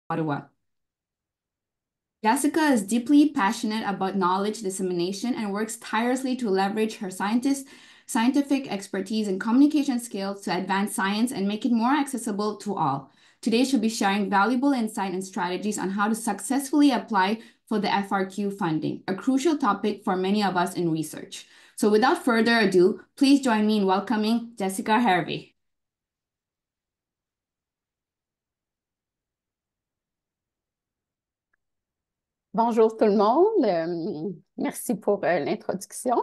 Ottawa. Jessica is deeply passionate about knowledge dissemination and works tirelessly to leverage her scientific expertise and communication skills to advance science and make it more accessible to all. Today, she'll be sharing valuable insight and strategies on how to successfully apply for the FRQ funding, a crucial topic for many of us in research. So without further ado, please join me in welcoming Jessica Hervey. Bonjour tout le monde. Merci pour l'introduction.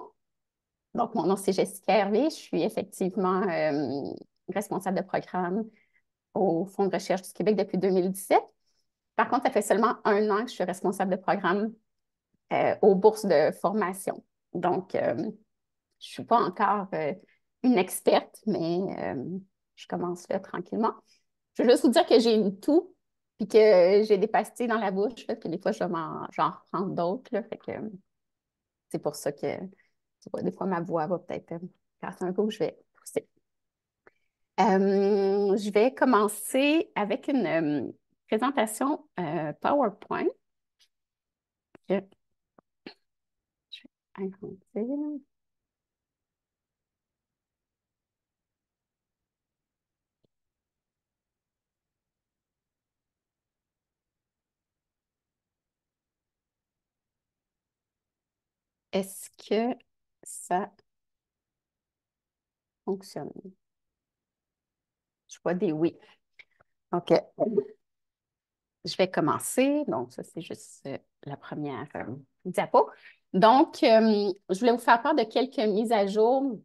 Donc, mon nom, c'est Jessica Hervé. Je suis effectivement responsable de programme au Fonds de recherche du Québec depuis 2017. Par contre, ça fait seulement 1 an que je suis responsable de programme aux bourses de formation. Donc, je ne suis pas encore une experte, mais je commence là tranquillement. Je veux juste vous dire que j'ai une toux puis que j'ai des pastilles dans la bouche, là, puis des fois, j'en reprends d'autres. Fait que c'est pour ça que tu vois, des fois, ma voix va peut-être casser un peu, je vais pousser. Je vais commencer avec une présentation PowerPoint. Je vais agrandir. Est-ce que ça fonctionne? Je vois des oui. OK. Je vais commencer. Donc, ça, c'est juste la première diapo. Donc, je voulais vous faire part de quelques mises à jour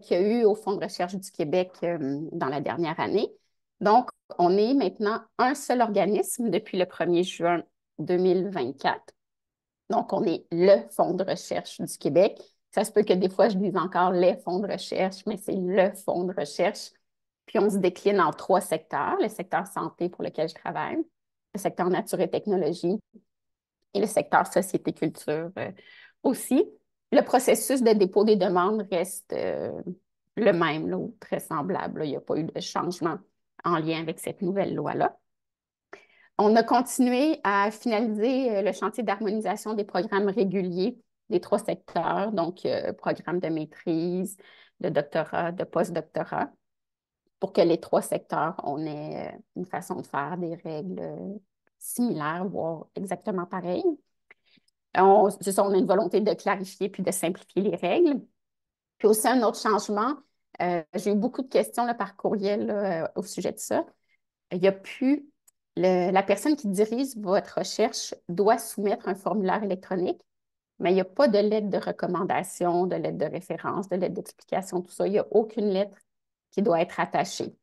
qu'il y a eu au Fonds de recherche du Québec dans la dernière année. Donc, on est maintenant un seul organisme depuis le 1er juin 2024. Donc, on est le Fonds de recherche du Québec. Ça se peut que des fois, je dise encore les fonds de recherche, mais c'est le Fonds de recherche. Puis, on se décline en 3 secteurs. Le secteur santé pour lequel je travaille, le secteur nature et technologie et le secteur société-culture aussi. Le processus de dépôt des demandes reste le même, là, ou très semblable. Là. Il n'y a pas eu de changement en lien avec cette nouvelle loi-là. On a continué à finaliser le chantier d'harmonisation des programmes réguliers des 3 secteurs, donc programme de maîtrise, de doctorat, de post-doctorat, pour que les 3 secteurs, on ait une façon de faire, des règles similaires, voire exactement pareilles. C'est ça, on a une volonté de clarifier puis de simplifier les règles. Puis aussi, un autre changement, j'ai eu beaucoup de questions là, par courriel là, au sujet de ça. Il n'y a plus la personne qui dirige votre recherche doit soumettre un formulaire électronique, mais il n'y a pas de lettre de recommandation, de lettre de référence, de lettre d'explication, tout ça. Il n'y a aucune lettre qui doit être attachée.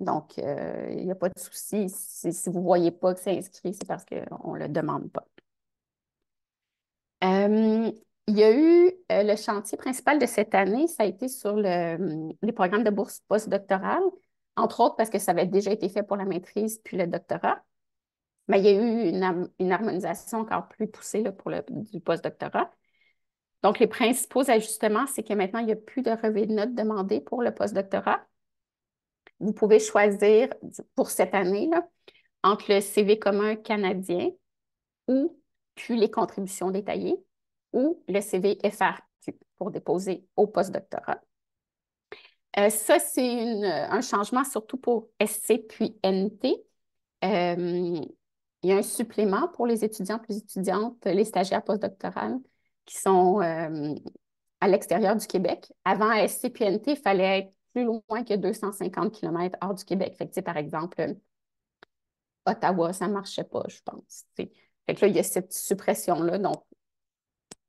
Donc, il n'y a pas de souci. Si vous ne voyez pas que c'est inscrit, c'est parce qu'on ne le demande pas. Il y a eu le chantier principal de cette année, ça a été sur les programmes de bourse postdoctorale, entre autres parce que ça avait déjà été fait pour la maîtrise puis le doctorat. Mais il y a eu une harmonisation encore plus poussée là, pour du postdoctorat. Donc, les principaux ajustements, c'est que maintenant, il n'y a plus de relevé de notes demandé pour le postdoctorat. Vous pouvez choisir pour cette année là, entre le CV commun canadien ou puis les contributions détaillées ou le CV FRQ pour déposer au postdoctorat. Ça, c'est un changement surtout pour SC puis NT. Il y a un supplément pour les étudiants et les étudiantes, les stagiaires postdoctorales qui sont à l'extérieur du Québec. Avant, à SC puis NT, il fallait être plus loin que 250 km hors du Québec. Fait que, par exemple, Ottawa, ça ne marchait pas, je pense. Fait que là, il y a cette suppression-là. Donc,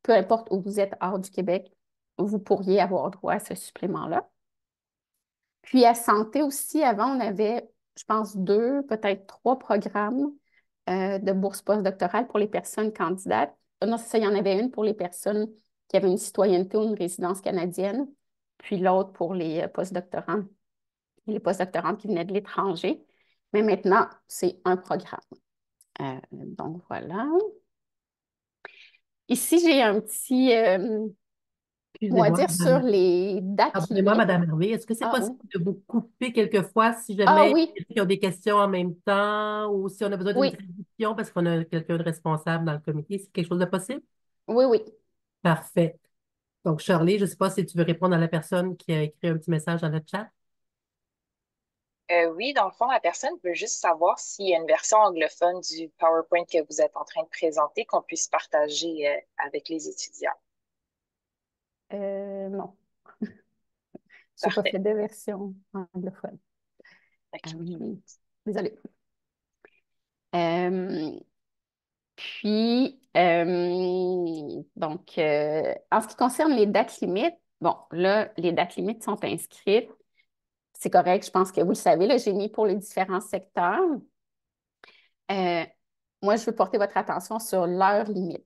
peu importe où vous êtes hors du Québec, vous pourriez avoir droit à ce supplément-là. Puis à santé aussi, avant, on avait, je pense, 2, peut-être 3 programmes de bourse postdoctorale pour les personnes candidates. Non, c'est ça, il y en avait une pour les personnes qui avaient une citoyenneté ou une résidence canadienne, puis l'autre pour les postdoctorants, les postdoctorantes qui venaient de l'étranger. Mais maintenant, c'est un programme. Donc, voilà. Ici, j'ai un petit On va Excusez-moi, dire sur les dates pardonnez-moi, limites. Madame Hervé. Est-ce que c'est Ah oui. possible de vous couper quelquefois si Ah jamais oui, il y a des questions en même temps ou si on a besoin d'une oui, traduction parce qu'on a quelqu'un de responsable dans le comité? C'est quelque chose de possible? oui, oui. Parfait. Donc, Shirley, je ne sais pas si tu veux répondre à la personne qui a écrit un petit message dans le chat. Oui, dans le fond, la personne veut juste savoir s'il y a une version anglophone du PowerPoint que vous êtes en train de présenter qu'on puisse partager avec les étudiants. Non, j'ai pas Parfait. fait de version anglophone. OK. Désolée. Euh, en ce qui concerne les dates limites, bon, là, les dates limites sont inscrites. C'est correct, je pense que vous le savez, là, j'ai mis pour les différents secteurs. Euh, Moi, je veux porter votre attention sur l'heure limite.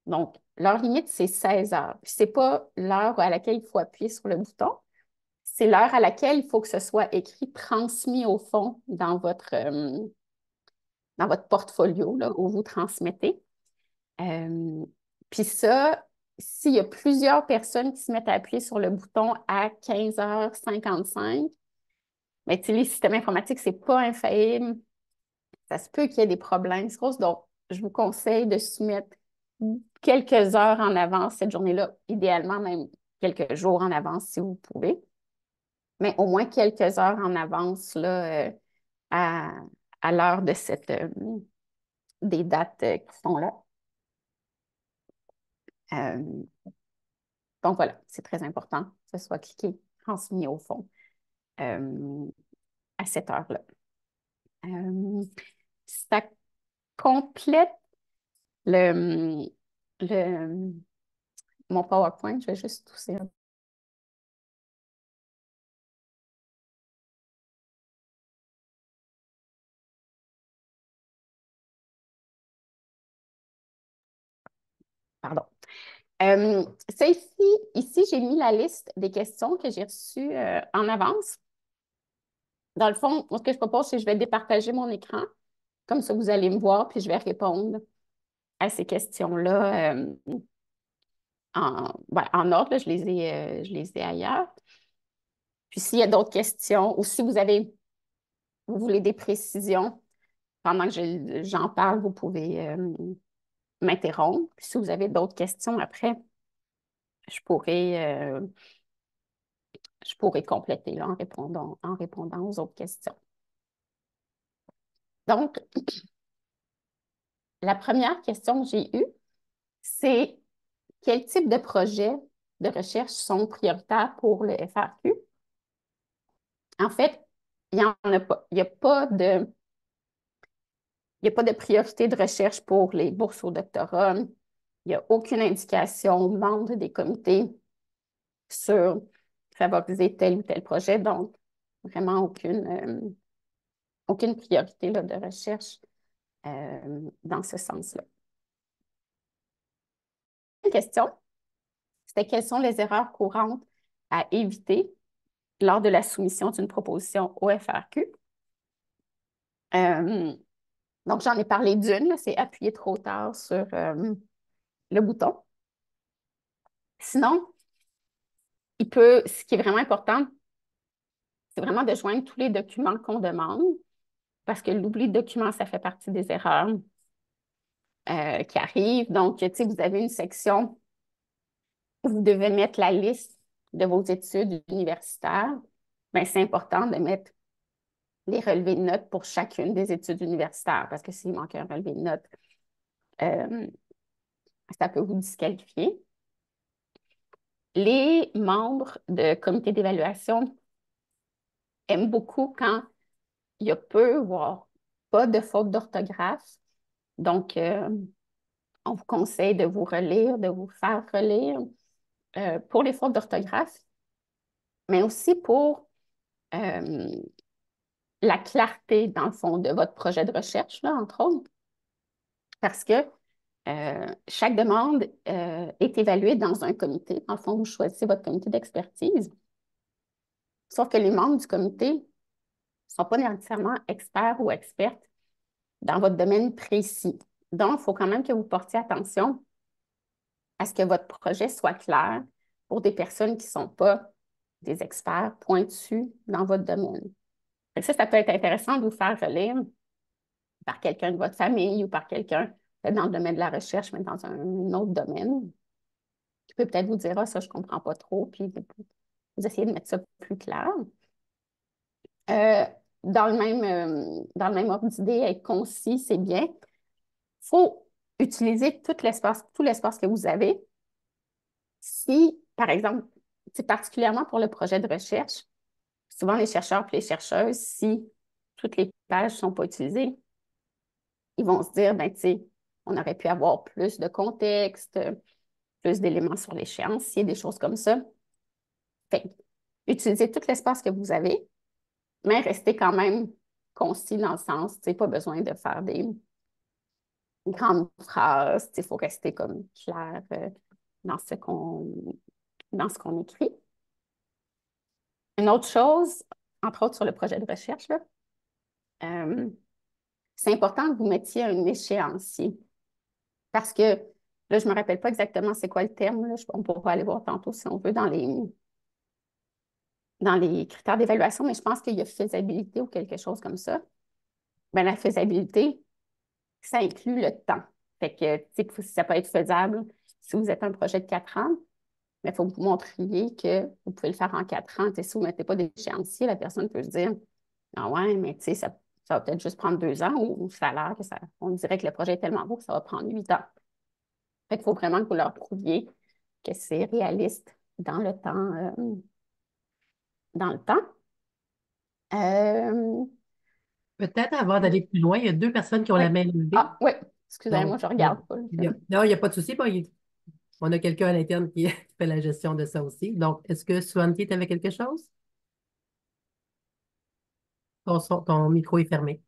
Donc, l'heure limite, c'est 16 heures. Ce n'est pas l'heure à laquelle il faut appuyer sur le bouton, c'est l'heure à laquelle il faut que ce soit écrit transmis au fond dans votre portfolio là, où vous transmettez. Euh, Puis ça, s'il y a plusieurs personnes qui se mettent à appuyer sur le bouton à 15h55, mais les systèmes informatiques, ce n'est pas infaillible. Ça se peut qu'il y ait des problèmes. Donc, je vous conseille de soumettre quelques heures en avance cette journée-là, idéalement même quelques jours en avance si vous pouvez, mais au moins quelques heures en avance là, à, à l'heure de des dates qui sont là. Euh, donc voilà, c'est très important que ce soit cliqué, transmis au fond à cette heure-là. Ça complète le, le, mon PowerPoint. Je vais juste tousser un peu. Pardon. Ça ici j'ai mis la liste des questions que j'ai reçues en avance. Dans le fond, ce que je propose, c'est que je vais départager mon écran. Comme ça, vous allez me voir, puis je vais répondre à ces questions-là en ordre. Là, je les ai ailleurs. Puis s'il y a d'autres questions ou si vous voulez des précisions pendant que j'en parle, vous pouvez m'interrompre. Puis si vous avez d'autres questions après, je pourrais, euh, je pourrais compléter là, en répondant aux autres questions. Donc, la première question que j'ai eue, c'est quel type de projets de recherche sont prioritaires pour le FRQ? En fait, il n'y en a pas. Il n'y a pas de priorité de recherche pour les bourses au doctorat. Il n'y a aucune indication aux membres des comités sur favoriser tel ou tel projet. Donc, vraiment aucune priorité là, de recherche dans ce sens-là. Une question, c'était quelles sont les erreurs courantes à éviter lors de la soumission d'une proposition au FRQ? Donc, j'en ai parlé d'une, c'est appuyer trop tard sur le bouton. Sinon, ce qui est vraiment important, c'est vraiment de joindre tous les documents qu'on demande, parce que l'oubli de documents, ça fait partie des erreurs qui arrivent. Donc, tu sais, vous avez une section où vous devez mettre la liste de vos études universitaires. Bien, c'est important de mettre les relevés de notes pour chacune des études universitaires, parce que s'il manque un relevé de notes, euh, ça peut vous disqualifier. Les membres de comité d'évaluation aiment beaucoup quand il y a peu, voire pas de fautes d'orthographe. Donc, on vous conseille de vous relire, de vous faire relire pour les fautes d'orthographe, mais aussi pour euh, la clarté, dans le fond, de votre projet de recherche, là, entre autres, parce que chaque demande est évaluée dans un comité. Dans le fond, vous choisissez votre comité d'expertise. Sauf que les membres du comité ne sont pas nécessairement experts ou expertes dans votre domaine précis. Donc, il faut quand même que vous portiez attention à ce que votre projet soit clair, pour des personnes qui ne sont pas des experts pointus dans votre domaine. Fait que ça peut être intéressant de vous faire relire par quelqu'un de votre famille ou par quelqu'un dans le domaine de la recherche, mais dans un autre domaine, qui peut peut-être vous dire, ah, ça, je ne comprends pas trop, puis vous essayez de mettre ça plus clair. Dans le même ordre d'idée, être concis, c'est bien. Il faut utiliser tout l'espace que vous avez. Si, par exemple, c'est particulièrement pour le projet de recherche, souvent les chercheurs et les chercheuses, si toutes les pages ne sont pas utilisées, ils vont se dire, ben, tu sais, on aurait pu avoir plus de contexte, plus d'éléments sur l'échéancier, des choses comme ça. Fait que, utilisez tout l'espace que vous avez, mais restez quand même concis dans le sens, tu sais, pas besoin de faire des grandes phrases, il faut rester comme clair dans ce qu'on écrit. Une autre chose, entre autres sur le projet de recherche, là, c'est important que vous mettiez un échéancier. Parce que, là, je ne me rappelle pas exactement c'est quoi le terme, là, on pourra aller voir tantôt si on veut dans les critères d'évaluation, mais je pense qu'il y a faisabilité ou quelque chose comme ça. Bien, la faisabilité, ça inclut le temps. Fait que, tu sais, ça peut être faisable si vous êtes un projet de 4 ans, mais il faut que vous montriez que vous pouvez le faire en 4 ans. Si vous ne mettez pas d'échéancier, la personne peut se dire, ah ouais, mais tu sais, ça va peut-être juste prendre 2 ans ou ça a l'air que on dirait que le projet est tellement beau que ça va prendre 8 ans. Fait qu'il faut vraiment que vous leur prouviez que c'est réaliste dans le temps. Peut-être avant d'aller plus loin, il y a 2 personnes qui ont Oui. la main levée. Ah, oui. Excusez-moi, Donc, je ne regarde pas. non, il n'y a pas de souci. Bon, on a quelqu'un à l'interne qui fait la gestion de ça aussi. Donc, est-ce que Swanti, tu avais quelque chose? Ton micro est fermé.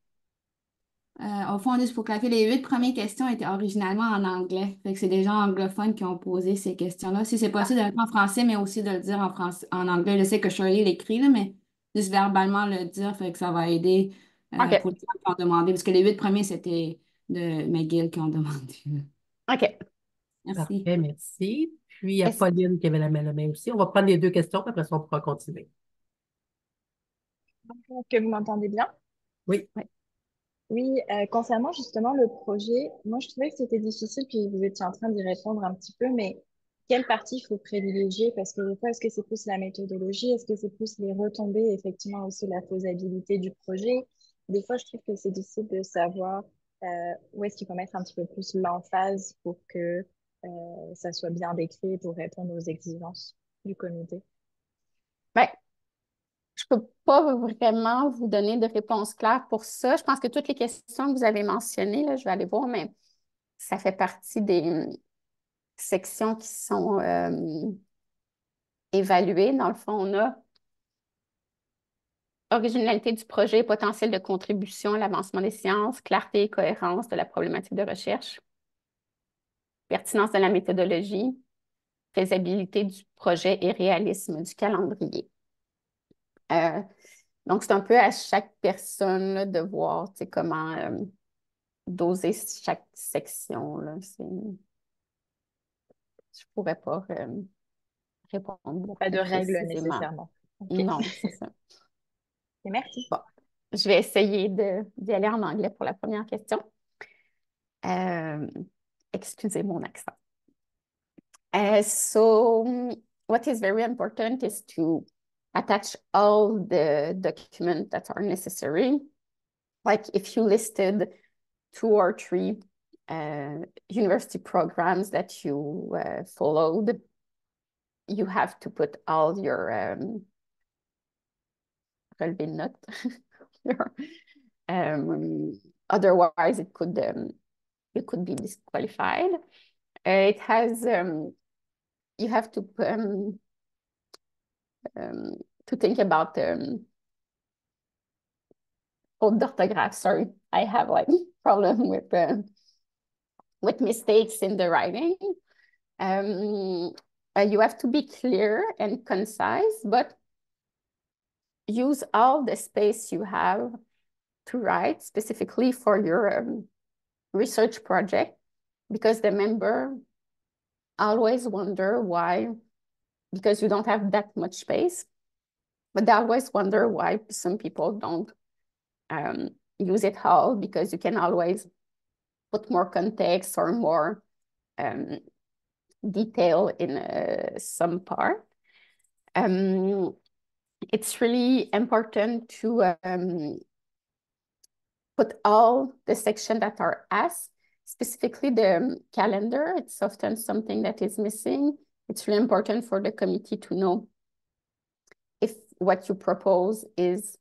Au fond, juste pour clarifier, les 8 premières questions étaient originalement en anglais. Fait que c'est des gens anglophones qui ont posé ces questions-là. Si c'est possible de le faire en français, mais aussi de le dire en français, en anglais. Je sais que Shirley l'écrit, là, mais juste verbalement le dire, fait que ça va aider OK. pour les gens qui ont demandé. Parce que les 8 premiers, c'était de McGill qui ont demandé. OK. Merci. Parfait, merci. Puis, il y a Est-ce Pauline qui avait la main aussi. On va prendre les 2 questions, puis après ça, on pourra continuer. Que vous m'entendez bien? Oui. Oui. Oui, concernant justement le projet, moi je trouvais que c'était difficile, puis vous étiez en train d'y répondre un petit peu, mais quelle partie il faut privilégier? Parce que des fois, est-ce que c'est plus la méthodologie? Est-ce que c'est plus les retombées, effectivement aussi la faisabilité du projet? Des fois, je trouve que c'est difficile de savoir où est-ce qu'il faut mettre un petit peu plus l'emphase pour que ça soit bien décrit pour répondre aux exigences du comité. Ben, je ne peux pas vraiment vous donner de réponse claire pour ça. Je pense que toutes les questions que vous avez mentionnées, là, je vais aller voir, mais ça fait partie des sections qui sont évaluées. Dans le fond, on a originalité du projet, potentiel de contribution à l'avancement des sciences, clarté et cohérence de la problématique de recherche, pertinence de la méthodologie, faisabilité du projet et réalisme du calendrier. Euh, donc, c'est un peu à chaque personne là, de voir comment doser chaque section. Là. Je ne pourrais pas répondre beaucoup Pas de plus règles précisément. nécessairement. Ok. Non, c'est ça. Et merci. Bon, je vais essayer d'y aller en anglais pour la première question. Excusez mon accent. So what is very important is to attach all the documents that are necessary. Like if you listed 2 or 3 university programs that you followed, you have to put all your relevé de notes. Otherwise, it could be disqualified. It has you have to think about orthograph. Sorry, I have like problem with mistakes in the writing. You have to be clear and concise, but use all the space you have to write specifically for your research project, because the member always wonder why because you don't have that much space. But they always wonder why some people don't use it all, because you can always put more context or more detail in some part. It's really important to put all the sections that are asked, specifically the calendar. It's often something that is missing. It's really important for the committee to know if what you propose is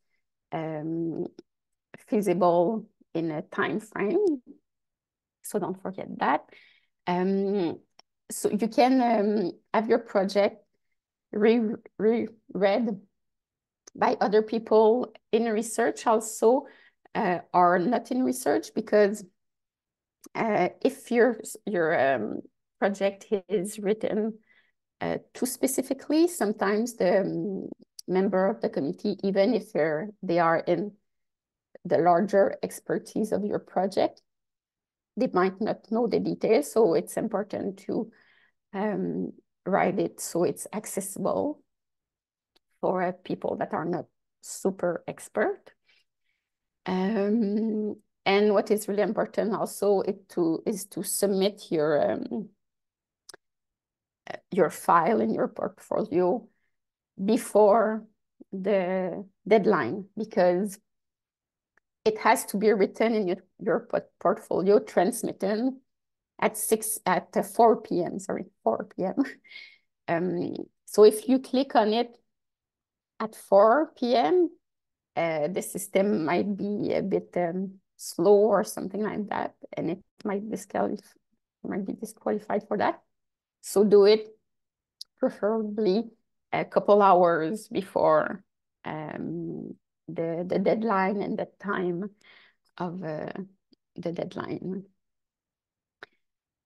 feasible in a time frame. So don't forget that. So you can have your project reread by other people in research also, or not in research, because if your project is written too specifically, sometimes the member of the committee, even if they are in the larger expertise of your project, they might not know the details. So it's important to write it so it's accessible for people that are not super expert. And what is really important also is to submit your file and your portfolio before the deadline, because it has to be written in your portfolio, transmitted at 4 p.m. Sorry, 4 p.m. So if you click on it at 4 p.m., the system might be a bit slow or something like that, and it might be disqualified for that. So do it preferably a couple hours before the deadline and the time of the deadline.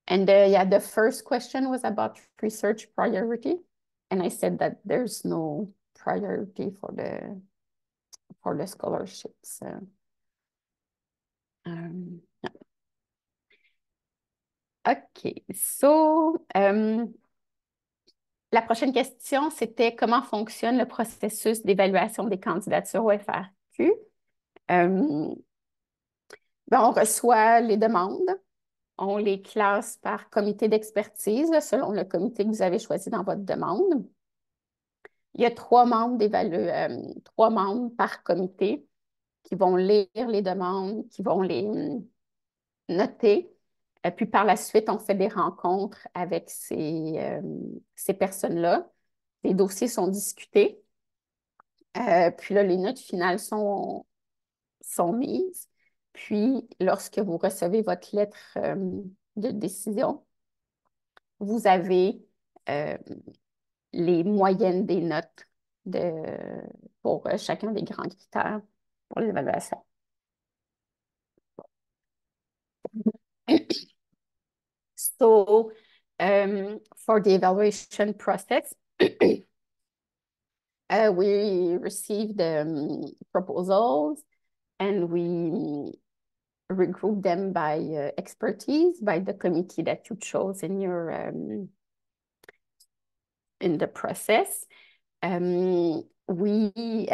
And yeah, the first question was about research priority, and I said that there's no priority for the scholarships. Yeah. OK, so la prochaine question, c'était comment fonctionne le processus d'évaluation des candidatures au FRQ. Ben, on reçoit les demandes, on les classe par comité d'expertise, selon le comité que vous avez choisi dans votre demande. Il y a 3 membres par comité qui vont lire les demandes, qui vont les noter. Puis par la suite, on fait des rencontres avec ces personnes-là. Les dossiers sont discutés. Puis là, les notes finales sont mises. Puis, lorsque vous recevez votre lettre de décision, vous avez les moyennes des notes pour chacun des grands critères pour l'évaluation. So, for the evaluation process, we received proposals, and we regroup them by expertise, by the committee that you chose in the process. We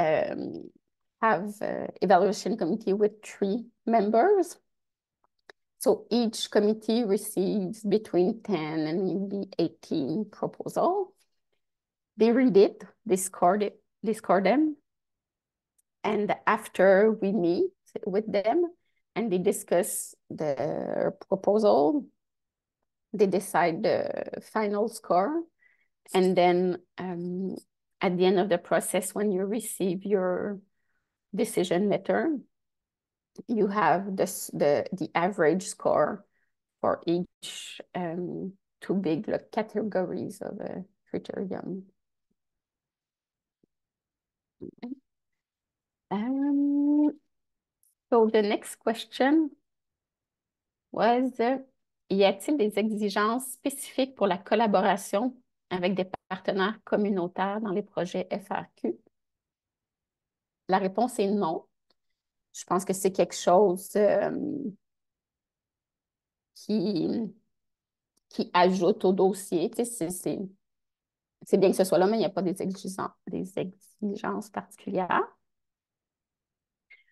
have evaluation committee with 3 members. So each committee receives between 10 and maybe 18 proposals. They read it, they score them. And after we meet with them and they discuss the proposal, they decide the final score. And then at the end of the process, when you receive your decision letter, you have the average score for each 2 big categories of criterion. So the next question was, y a-t-il des exigences spécifiques pour la collaboration avec des partenaires communautaires dans les projets FRQ? La réponse est non. Je pense que c'est quelque chose qui ajoute au dossier. Tu sais, c'est bien que ce soit là, mais il n'y a pas des exigences particulières.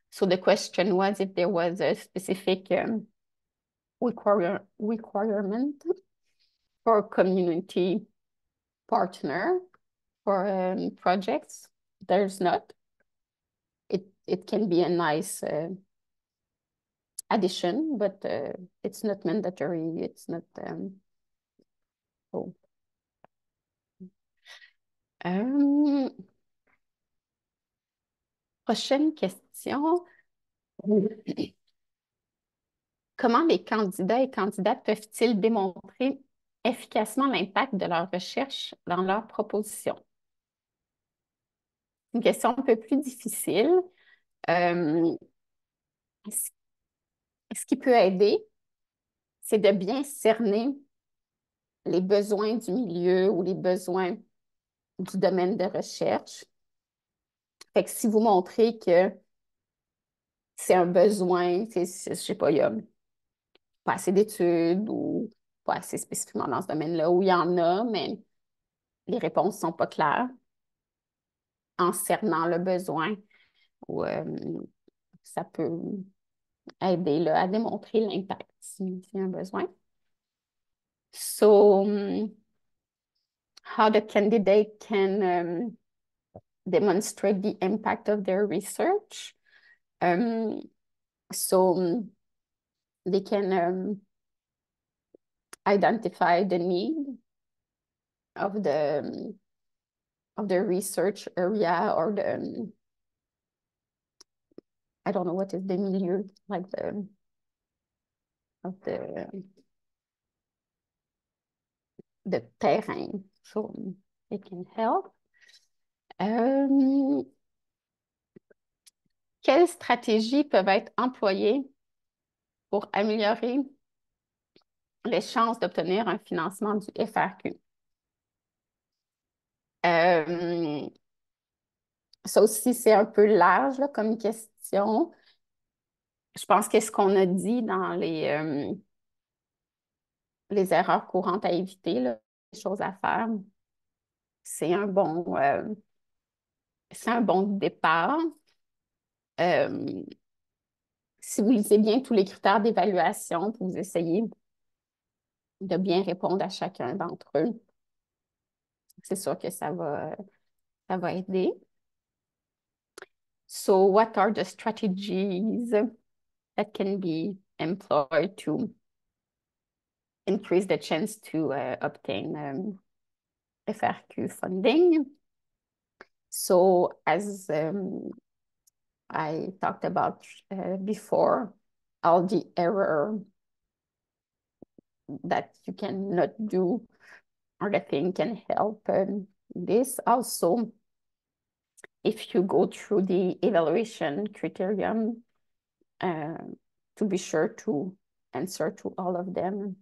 So the question was if there was a specific requirement for a community partner for projects. There's not. It can be a nice addition, but it's not mandatory. It's not. Oh. Prochaine question. Comment les candidats et candidates peuvent-ils démontrer efficacement l'impact de leur recherche dans leurs propositions? Une question un peu plus difficile. Ce qui peut aider, c'est de bien cerner les besoins du milieu ou les besoins du domaine de recherche. Fait que si vous montrez que c'est un besoin, je sais pas, il y a pas assez d'études ou pas assez spécifiquement dans ce domaine-là, où il y en a, mais les réponses ne sont pas claires, en cernant le besoin, ou, ça peut aider là, à démontrer l'impact s'il y a un besoin. So, how the candidate can demonstrate the impact of their research. So they can identify the need of the research area or the I don't know what is the milieu, like the terrain. So it can help. Quelles stratégies peuvent être employées pour améliorer les chances d'obtenir un financement du FRQ? Ça aussi, c'est un peu large là, comme question. Je pense que ce qu'on a dit dans les erreurs courantes à éviter, là, les choses à faire, c'est un bon départ. Si vous lisez bien tous les critères d'évaluation, vous essayez de bien répondre à chacun d'entre eux, c'est sûr que ça va aider. So, what are the strategies that can be employed to increase the chance to obtain FRQ funding? So, as I talked about before, all the error that you cannot do or the thing can help this. Also, if you go through the evaluation criterion, to be sure to answer to all of them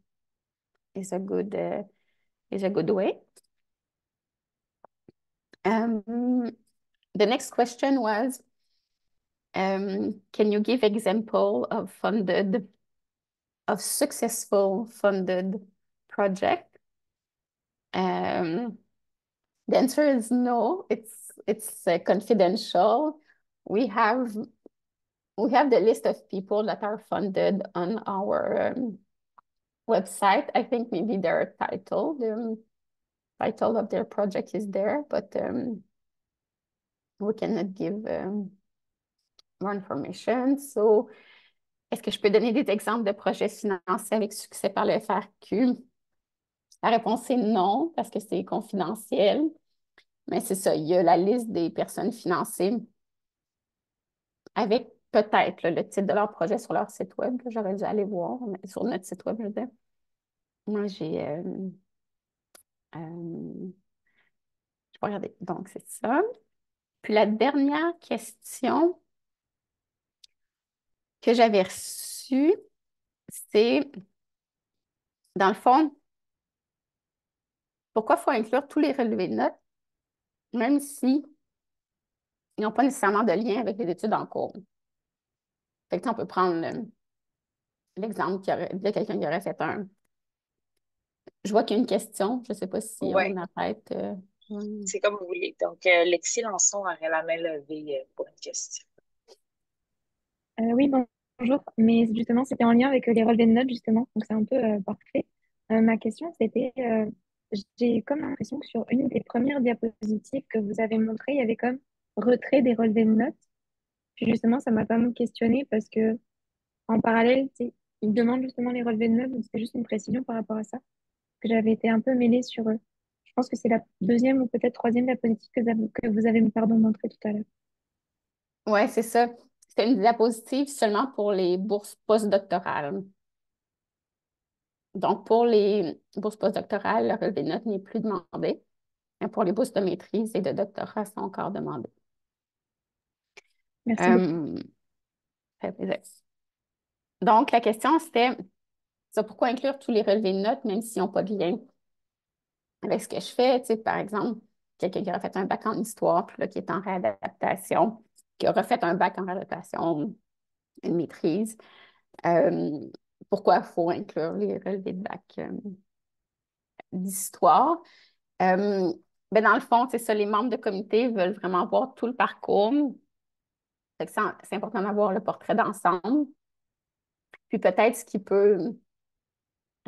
is a good way. The next question was, can you give example of successful funded project? The answer is no. It's confidential. We have the list of people that are funded on our website. I think maybe their title, the title of their project is there, but we cannot give more information. So, est-ce que je peux donner des exemples de projets financés avec succès par le FRQ? La réponse est non, parce que c'est confidentiel. Mais c'est ça, il y a la liste des personnes financées avec peut-être le titre de leur projet sur leur site web. J'aurais dû aller voir, mais sur notre site web, je veux dire. Moi, je vais regarder. Donc, c'est ça. Puis la dernière question que j'avais reçue, c'est, dans le fond, pourquoi il faut inclure tous les relevés de notes, même si ils n'ont pas nécessairement de lien avec les études en cours. Fait que on peut prendre l'exemple de quelqu'un qui aurait fait un. Je vois qu'il y a une question. Je ne sais pas si Ouais. on arrête. C'est comme vous voulez. Donc, Lexi Lançon aurait la main levée pour une question. Oui, bonjour. Mais justement, c'était en lien avec les relevés de notes, justement. Donc, c'est un peu parfait. Ma question, c'était, j'ai comme l'impression que sur une des premières diapositives que vous avez montrées, il y avait comme retrait des relevés de notes. Puis justement, ça m'a pas mal questionné parce que en parallèle, ils demandent justement les relevés de notes. Donc, c'était juste une précision par rapport à ça. Que j'avais été un peu mêlée sur eux. Je pense que c'est la deuxième ou peut-être troisième diapositive que vous avez pardon, montré tout à l'heure. Oui, c'est ça. C'était une diapositive seulement pour les bourses postdoctorales. Donc, pour les bourses postdoctorales, le relevé de notes n'est plus demandé. Mais pour les bourses de maîtrise et de doctorat, c'est encore demandé. Merci beaucoup. Ça fait plaisir. Donc, la question, c'était ça, pourquoi inclure tous les relevés de notes, même s'ils n'ont pas de lien avec ce que je fais? Tu sais, par exemple, quelqu'un qui aurait fait un bac en histoire, puis là, qui est en réadaptation, qui aurait fait un bac en réadaptation, une maîtrise. Euh, Pourquoi il faut inclure les relevés de bac d'histoire? Ben dans le fond, c'est ça, les membres de comité veulent vraiment voir tout le parcours. Fait que c'est important d'avoir le portrait d'ensemble. Puis peut-être ce qui peut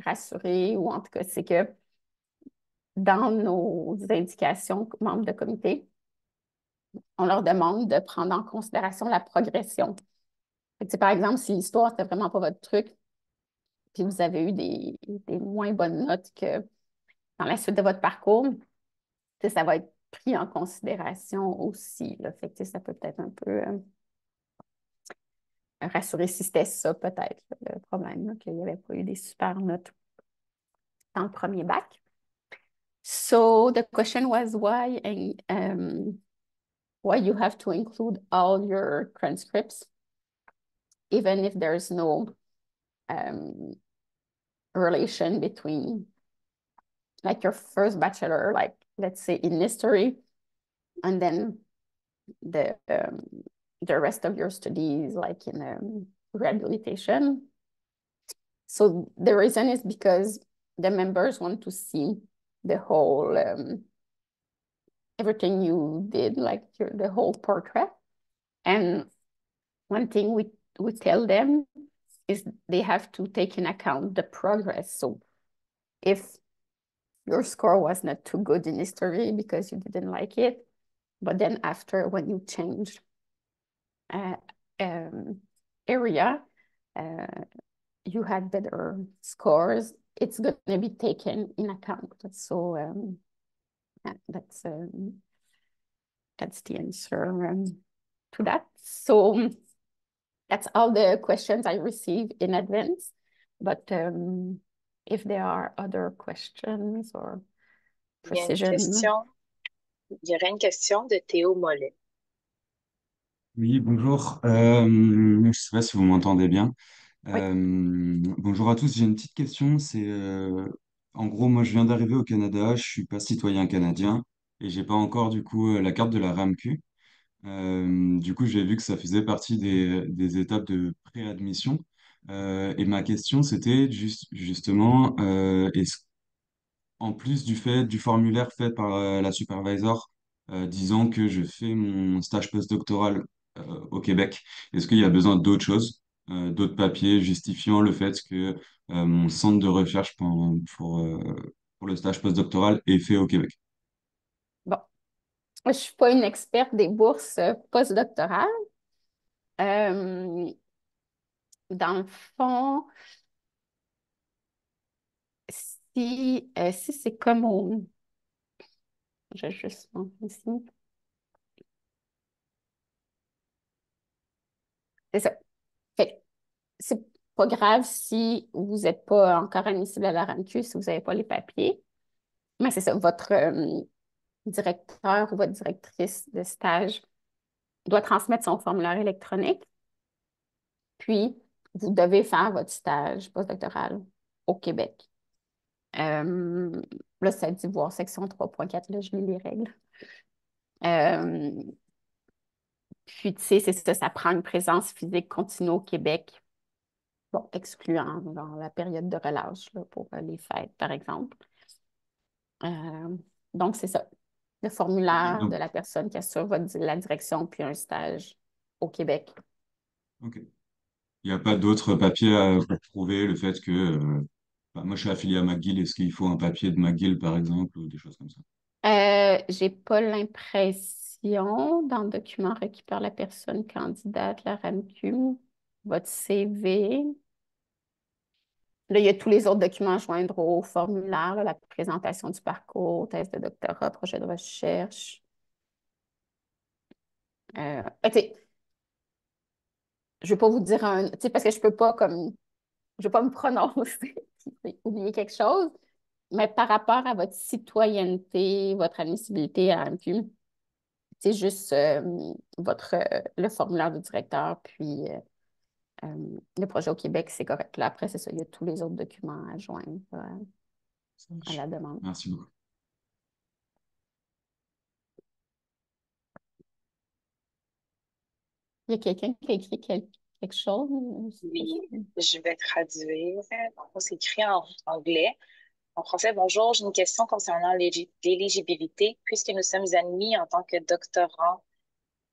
rassurer, ou en tout cas, c'est que dans nos indications membres de comité, on leur demande de prendre en considération la progression. Fait que, par exemple, si l'histoire, c'était vraiment pas votre truc, puis vous avez eu des moins bonnes notes que dans la suite de votre parcours, ça va être pris en considération aussi. Là. Fait que, ça peut peut-être un peu rassurer si c'était ça, peut-être, le problème, qu'il n'y avait pas eu des super notes dans le premier bac. So the question was why you have to include all your transcripts, even if there's no relation between like your first bachelor, like let's say in history, and then the rest of your studies, like in rehabilitation. So the reason is because the members want to see the whole everything you did, like the whole portrait. And one thing we tell them is they have to take in account the progress. So if your score was not too good in history because you didn't like it, but then after when you changed area, you had better scores, it's going to be taken in account. So that's the answer to that. So that's all the questions I received in advance. But if there are other questions or Il y a une precision. question, il y aurait une question de Théo Mollet. Oui, bonjour. Je ne sais pas si vous m'entendez bien. Oui. Bonjour à tous. J'ai une petite question. En gros, moi, je viens d'arriver au Canada. Je suis pas citoyen canadien et j'ai pas encore du coup la carte de la RAMQ. Du coup, j'ai vu que ça faisait partie des étapes de préadmission. Et ma question, c'était justement, en plus du fait du formulaire fait par la supervisor disant que je fais mon stage postdoctoral au Québec, est-ce qu'il y a besoin d'autres choses, d'autres papiers justifiant le fait que mon centre de recherche pour le stage postdoctoral est fait au Québec? Bon, je ne suis pas une experte des bourses postdoctorales. Dans le fond, si c'est comme au... Je vais juste montrer ici. C'est ça. Fait que c'est pas grave si vous n'êtes pas encore admissible à la RAMQ, si vous n'avez pas les papiers. Mais c'est ça, votre directeur ou votre directrice de stage doit transmettre son formulaire électronique. Puis, vous devez faire votre stage postdoctoral au Québec. Là, ça dit voir section 3.4, là, je lis les règles. Puis, tu sais, c'est ça, ça prend une présence physique continue au Québec, bon, excluant dans la période de relâche là, pour les fêtes, par exemple. Donc, c'est ça. le Ok, formulaire de donc, la personne qui assure la direction, puis un stage au Québec. ok. Il n'y a pas d'autres papiers à pour prouver le fait que bah, moi je suis affilié à McGill, est-ce qu'il faut un papier de McGill par exemple ou des choses comme ça? J'ai pas l'impression dans le document requis par la personne candidate, la RAMQ, votre CV. Là, il y a tous les autres documents à joindre au formulaire, là, la présentation du parcours, thèse de doctorat, projet de recherche. Tu sais, je ne vais pas vous dire tu sais, parce que je peux pas comme, je vais pas me prononcer, puis oublier quelque chose, mais par rapport à votre citoyenneté, votre admissibilité à l'AMQ, c'est juste le formulaire du directeur, puis le projet au Québec, c'est correct. Là, après, c'est ça, il y a tous les autres documents à joindre Ça à marche. la demande. Merci beaucoup. Il y a quelqu'un qui a écrit quelque chose? Oui, je vais traduire. Donc, c'est écrit en anglais. En français, bonjour, j'ai une question concernant l'éligibilité. Puisque nous sommes admis en tant que doctorants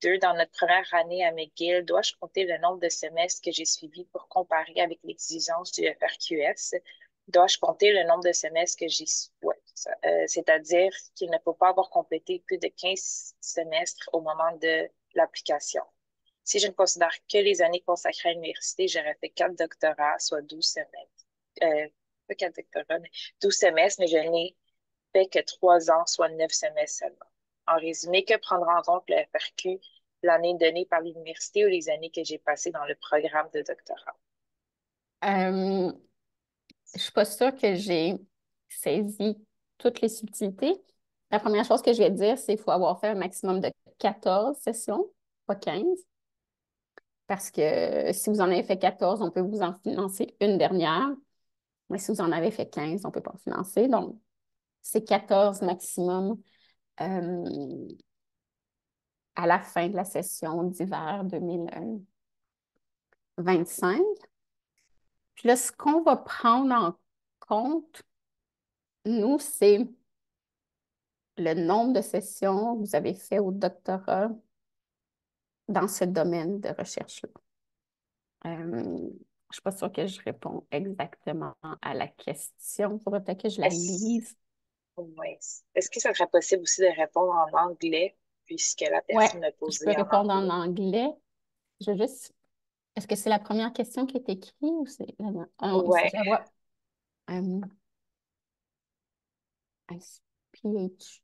deux dans notre première année à McGill, dois-je compter le nombre de semestres que j'ai suivis pour comparer avec l'exigence du FRQS? Dois-je compter le nombre de semestres que j'ai ouais, c'est-à-dire qu'il ne faut pas avoir complété plus de 15 semestres au moment de l'application. Si je ne considère que les années consacrées à l'université, j'aurais fait 4 doctorats, soit 12 semestres. Pas 4 doctorats, mais 12 semestres, mais je n'ai fait que 3 ans, soit 9 semestres seulement. En résumé, que prendra en compte le FRQ, l'année donnée par l'université ou les années que j'ai passées dans le programme de doctorat? Je ne suis pas sûre que j'ai saisi toutes les subtilités. La première chose que je vais dire, c'est qu'il faut avoir fait un maximum de 14 sessions, pas 15. Parce que si vous en avez fait 14, on peut vous en financer une dernière. Mais si vous en avez fait 15, on ne peut pas financer. Donc, c'est 14 maximum euh, à la fin de la session d'hiver 2025. Puis là, ce qu'on va prendre en compte, nous, c'est le nombre de sessions que vous avez fait au doctorat dans ce domaine de recherche-là. Je ne suis pas sûre que je réponds exactement à la question. Il faudrait peut-être que je la Est-ce, lise. ouais. Est-ce que ça serait possible aussi de répondre en anglais, puisque la Ouais, personne l'a je peux posé en répondre en anglais? anglais. Je vais juste. Est-ce que c'est la première question qui est écrite ou c'est Ah non, ici, Ouais. je la vois. Um, SPH.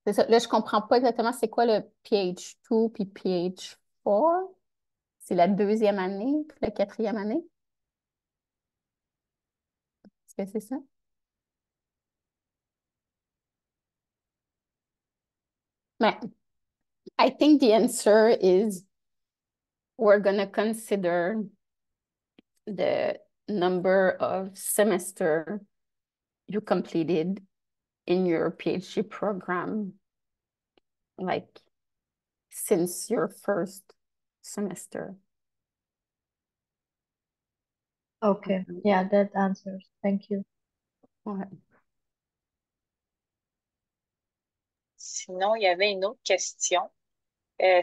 C'est ça. Là, je ne comprends pas exactement c'est quoi le PH2 puis PH4. C'est la deuxième année puis la quatrième année. Est-ce que c'est ça? Mais I think the answer is we're going to consider the number of semester you completed in your PhD program, like since your first semester. Okay. Yeah, that answers. Thank you. Ouais. Sinon, il y avait une autre question,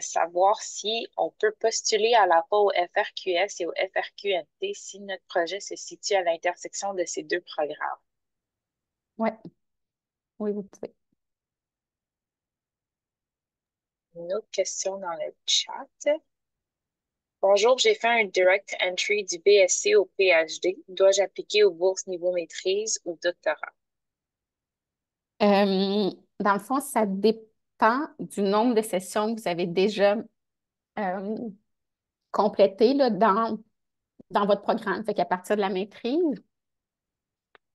savoir si on peut postuler à la fois au FRQS et au FRQNT si notre projet se situe à l'intersection de ces deux programmes. Ouais. Oui, vous pouvez. Une autre question dans le chat. Bonjour, j'ai fait un direct entry du BSc au PhD. Dois-je appliquer aux bourses niveau maîtrise ou doctorat? Dans le fond, ça dépend du nombre de sessions que vous avez déjà euh, complétées là, dans votre programme. Fait qu'à partir de la maîtrise,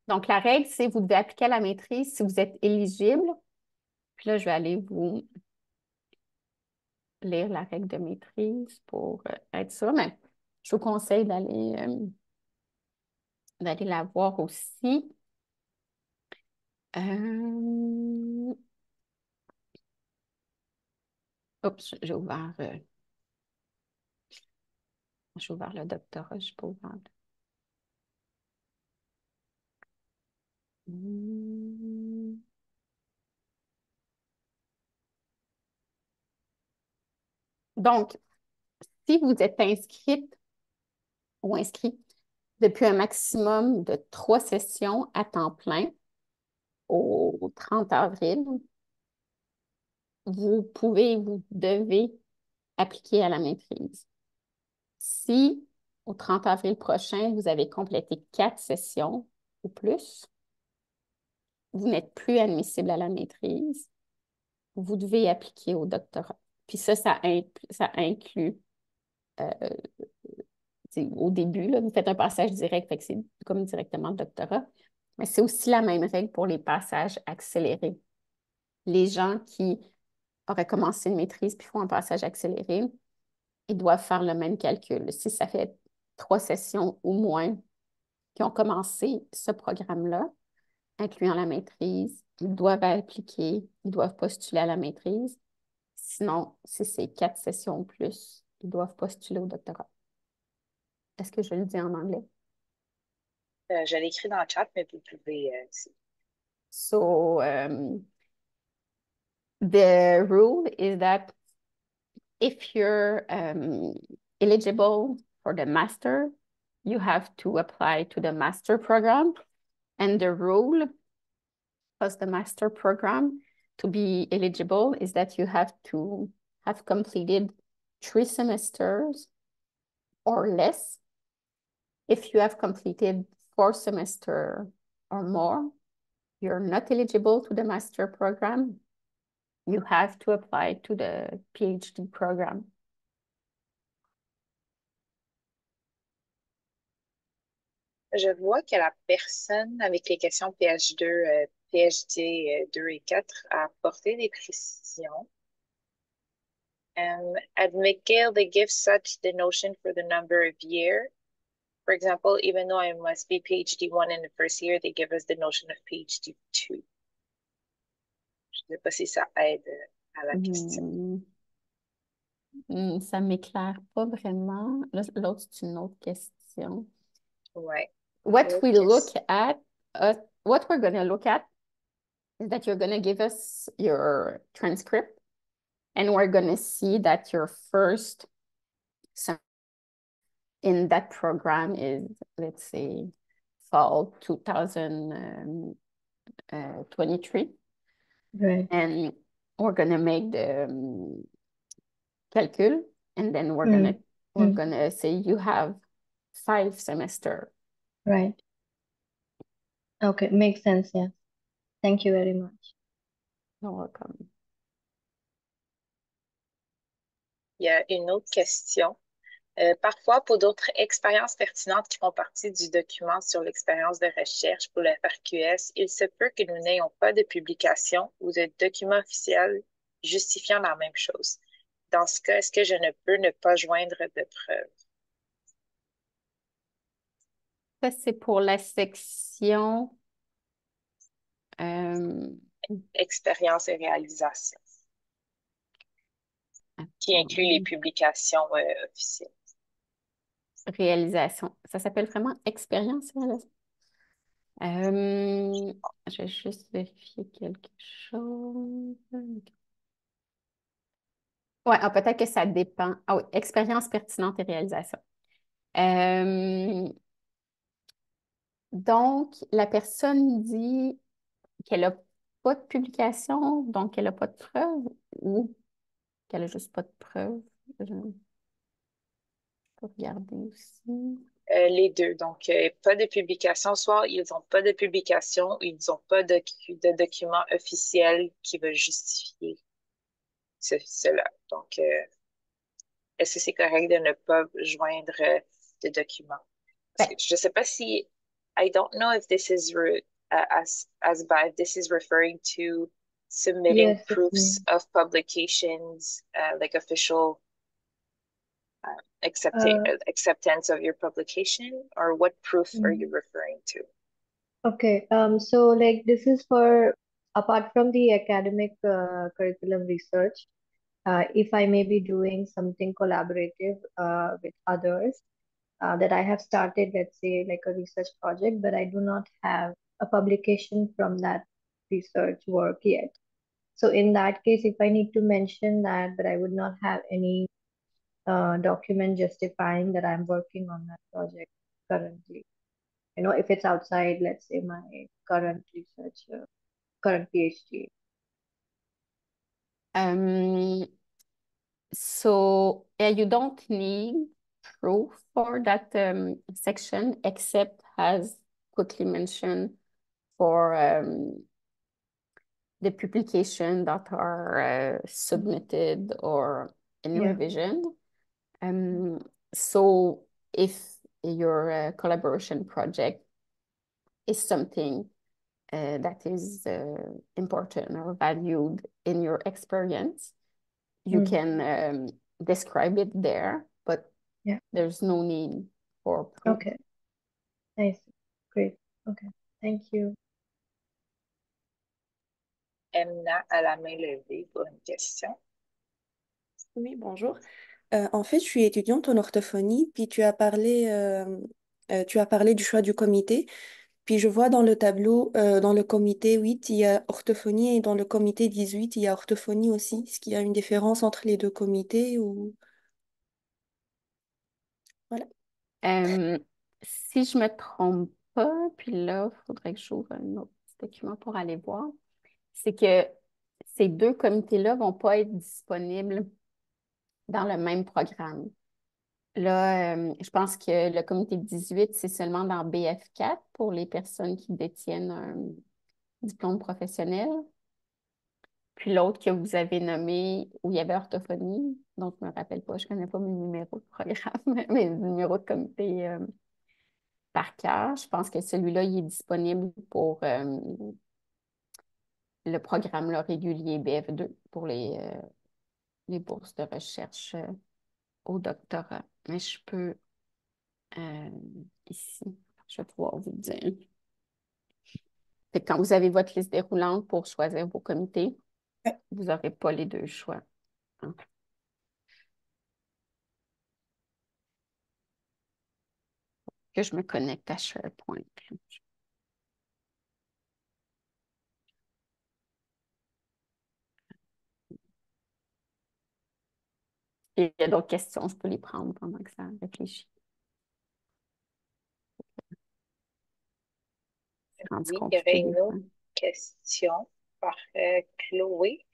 donc la règle, c'est vous devez appliquer à la maîtrise si vous êtes éligible. Puis là, je vais aller vous lire la règle de maîtrise pour être sûr, mais je vous conseille d'aller la voir aussi. Euh, Oups, j'ai ouvert. J'ai ouvert le doctorat, je peux ouvrir. Donc, si vous êtes inscrite ou inscrit depuis un maximum de 3 sessions à temps plein au 30 avril, vous pouvez, vous devez appliquer à la maîtrise. Si au 30 avril prochain, vous avez complété 4 sessions ou plus, vous n'êtes plus admissible à la maîtrise, vous devez appliquer au doctorat. Puis ça inclut au début, là, vous faites un passage direct, fait que c'est comme directement le doctorat. Mais c'est aussi la même règle pour les passages accélérés. Les gens qui auraient commencé une maîtrise puis font un passage accéléré, ils doivent faire le même calcul. Si ça fait 3 sessions ou moins qui ont commencé ce programme-là, incluant la maîtrise, ils doivent appliquer, ils doivent postuler à la maîtrise. Sinon, si c'est 4 sessions ou plus, ils doivent postuler au doctorat. Est-ce que je le dis en anglais? Je l'ai écrit dans le chat, mais vous pouvez... So, the rule is that if you're eligible for the master, you have to apply to the master program. And the rule of the master program to be eligible is that you have to have completed 3 semesters or less. If you have completed 4 semesters or more, you're not eligible to the master program. You have to apply to the PhD program. Je vois que la personne avec les questions PH2, PhD 2 et 4 a apporté des précisions. At McGill, they give such denotion for the number of year. For example, even though I must be PhD 1 in the first year, they give us the notion of PhD 2. Je ne sais pas si ça aide à la question. Ça ne m'éclaire pas vraiment. L'autre, c'est une autre question. Ouais. What we're going to look at is that you're going to give us your transcript, and we're going to see that your first in that program is, let's say, fall 2023. Right. And we're going to make the calcul, and then we're gonna say you have 5 semesters. Right. Okay, makes sense, yeah. Thank you very much. You're welcome. Il y a une autre question. Parfois, pour d'autres expériences pertinentes qui font partie du document sur l'expérience de recherche pour le FRQS, il se peut que nous n'ayons pas de publication ou de document officiel justifiant la même chose. Dans ce cas, est-ce que je ne peux ne pas joindre de preuves? Ça, c'est pour la section Expérience et réalisation, qui inclut les publications officielles. réalisation. Ça s'appelle vraiment expérience réalisation. Je vais juste vérifier quelque chose. Ouais, peut-être que ça dépend. Ah oui, expérience pertinente et réalisation. Donc, la personne dit qu'elle n'a pas de publication, donc elle n'a pas de preuve, ou qu'elle n'a juste pas de preuve. Je peux regarder aussi. Les deux. Donc, pas de publication. Soit ils n'ont pas de publication, ou ils n'ont pas de document officiel qui va justifier cela. Donc, est-ce que c'est correct de ne pas joindre de documents? Parce que je ne sais pas si... I don't know if this is if this is referring to submitting proofs of publications, like official acceptance of your publication, or what proof are you referring to? Okay, so like this is for apart from the academic curriculum research, if I may be doing something collaborative with others that I have started, let's say, like a research project, but I do not have a publication from that research work yet. So in that case, if I need to mention that, but I would not have any document justifying that I'm working on that project currently. You know, if it's outside, let's say, my current research, current PhD. So you don't need proof for that section, except as quickly mentioned for the publication that are submitted or in Yeah. revision. So if your collaboration project is something that is important or valued in your experience, you can describe it there, but Yeah. there's no need for proof. Okay. Nice. Great. Okay. Thank you. Emna a la main levée pour une question. Oui, bonjour. En fait, je suis étudiante en orthophonie, puis tu as parlé du choix du comité. Puis je vois dans le tableau, dans le comité 8, il y a orthophonie et dans le comité 18, il y a orthophonie aussi. Est-ce qu'il y a une différence entre les deux comités ou... Voilà. Si je me trompe pas, puis là, il faudrait que j'ouvre un autre petit document pour aller voir, c'est que ces deux comités-là ne vont pas être disponibles dans le même programme. Là, je pense que le comité 18, c'est seulement dans BF4 pour les personnes qui détiennent un diplôme professionnel. Puis l'autre que vous avez nommé, où il y avait orthophonie, dont je ne me rappelle pas, je ne connais pas mes numéros de programme, mes numéros de comité par cœur. Je pense que celui-là, il est disponible pour le programme là, régulier BF2 pour les bourses de recherche au doctorat. Mais je peux ici, je vais pouvoir vous dire. Fait que quand vous avez votre liste déroulante pour choisir vos comités, Ouais. vous n'aurez pas les deux choix. Hein. Que je me connecte à SharePoint. Et il y a d'autres questions, je peux les prendre pendant que ça réfléchit. C'est rendu Oui, il y compliqué aurait des une fois. autre question par Chloé.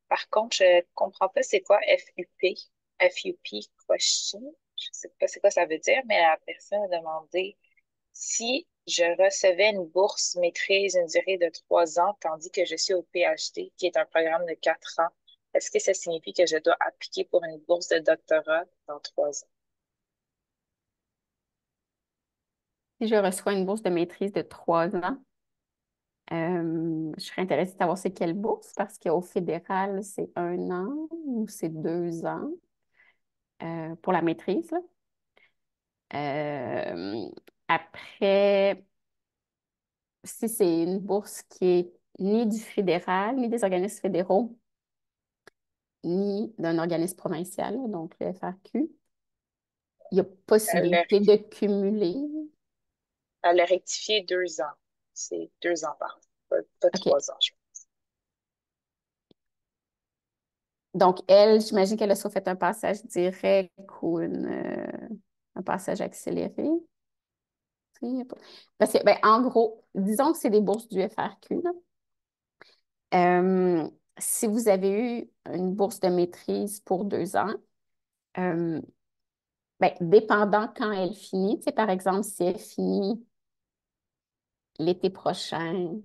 Par contre, je ne comprends pas c'est quoi FUP. FUP question. Je ne sais pas c'est quoi ça veut dire, mais la personne a demandé si je recevais une bourse maîtrise une durée de 3 ans, tandis que je suis au PhD, qui est un programme de 4 ans, est-ce que ça signifie que je dois appliquer pour une bourse de doctorat dans 3 ans? Si je reçois une bourse de maîtrise de 3 ans, je serais intéressée de savoir c'est quelle bourse, parce qu'au fédéral, c'est 1 an ou c'est 2 ans pour la maîtrise. Là. Après, si c'est une bourse qui est ni du fédéral, ni des organismes fédéraux, ni d'un organisme provincial, donc le FRQ, il y a Elle a, possibilité de cumuler. elle a rectifié 2 ans. C'est 2 ans pas OK. 3 ans, je pense. Donc, elle, j'imagine qu'elle a soit fait un passage direct ou un passage accéléré. Parce que, ben, en gros, disons que c'est des bourses du FRQ. Là. Si vous avez eu une bourse de maîtrise pour 2 ans, ben, dépendant quand elle finit, par exemple, si elle finit l'été prochain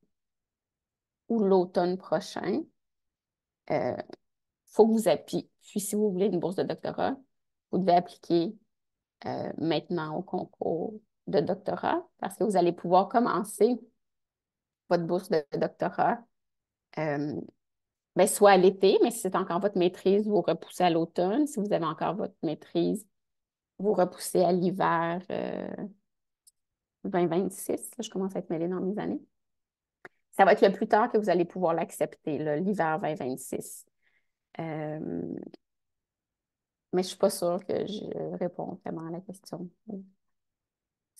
ou l'automne prochain, il faut que vous appliquiez. Puis, si vous voulez une bourse de doctorat, vous devez appliquer maintenant au concours de doctorat parce que vous allez pouvoir commencer votre bourse de doctorat ben, soit à l'été, mais si c'est encore votre maîtrise, vous repoussez à l'automne. Si vous avez encore votre maîtrise, vous repoussez à l'hiver 2026. Là, je commence à être mêlée dans mes années. Ça va être le plus tard que vous allez pouvoir l'accepter, l'hiver 2026. Euh, mais je ne suis pas sûre que je réponds vraiment à la question. Il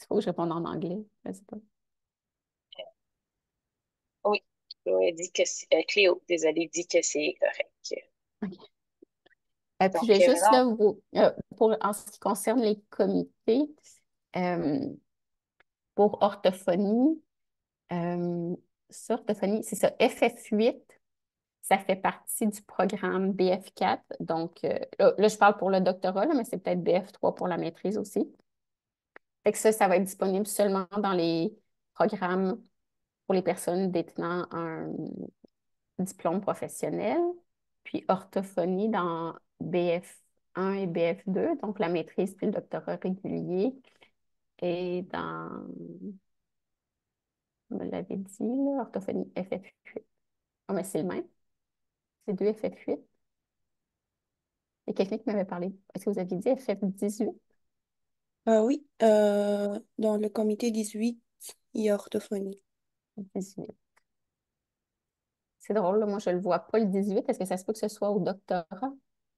faut que je réponde en anglais, je ne sais pas. Oui, Chloé dit que Cléo, désolée, dit que c'est correct. OK. Puis, je Donc, vais juste, maintenant, là, en ce qui concerne les comités, euh, pour orthophonie, orthophonie, c'est ça, FF8, ça fait partie du programme BF4. Donc, là, je parle pour le doctorat, là, mais c'est peut-être BF3 pour la maîtrise aussi. Fait que ça va être disponible seulement dans les programmes pour les personnes détenant un diplôme professionnel, puis orthophonie dans BF1 et BF2, donc la maîtrise puis le doctorat régulier, et dans, vous me l'avez dit, là, orthophonie FF8. Ah, mais c'est le même, c'est deux FF8. Il y a quelqu'un qui m'avait parlé. Est-ce que vous aviez dit FF18? Oui, dans le comité 18, il y a orthophonie. 18. C'est drôle, là, moi, je ne le vois pas le 18. Est-ce que ça se peut que ce soit au doctorat?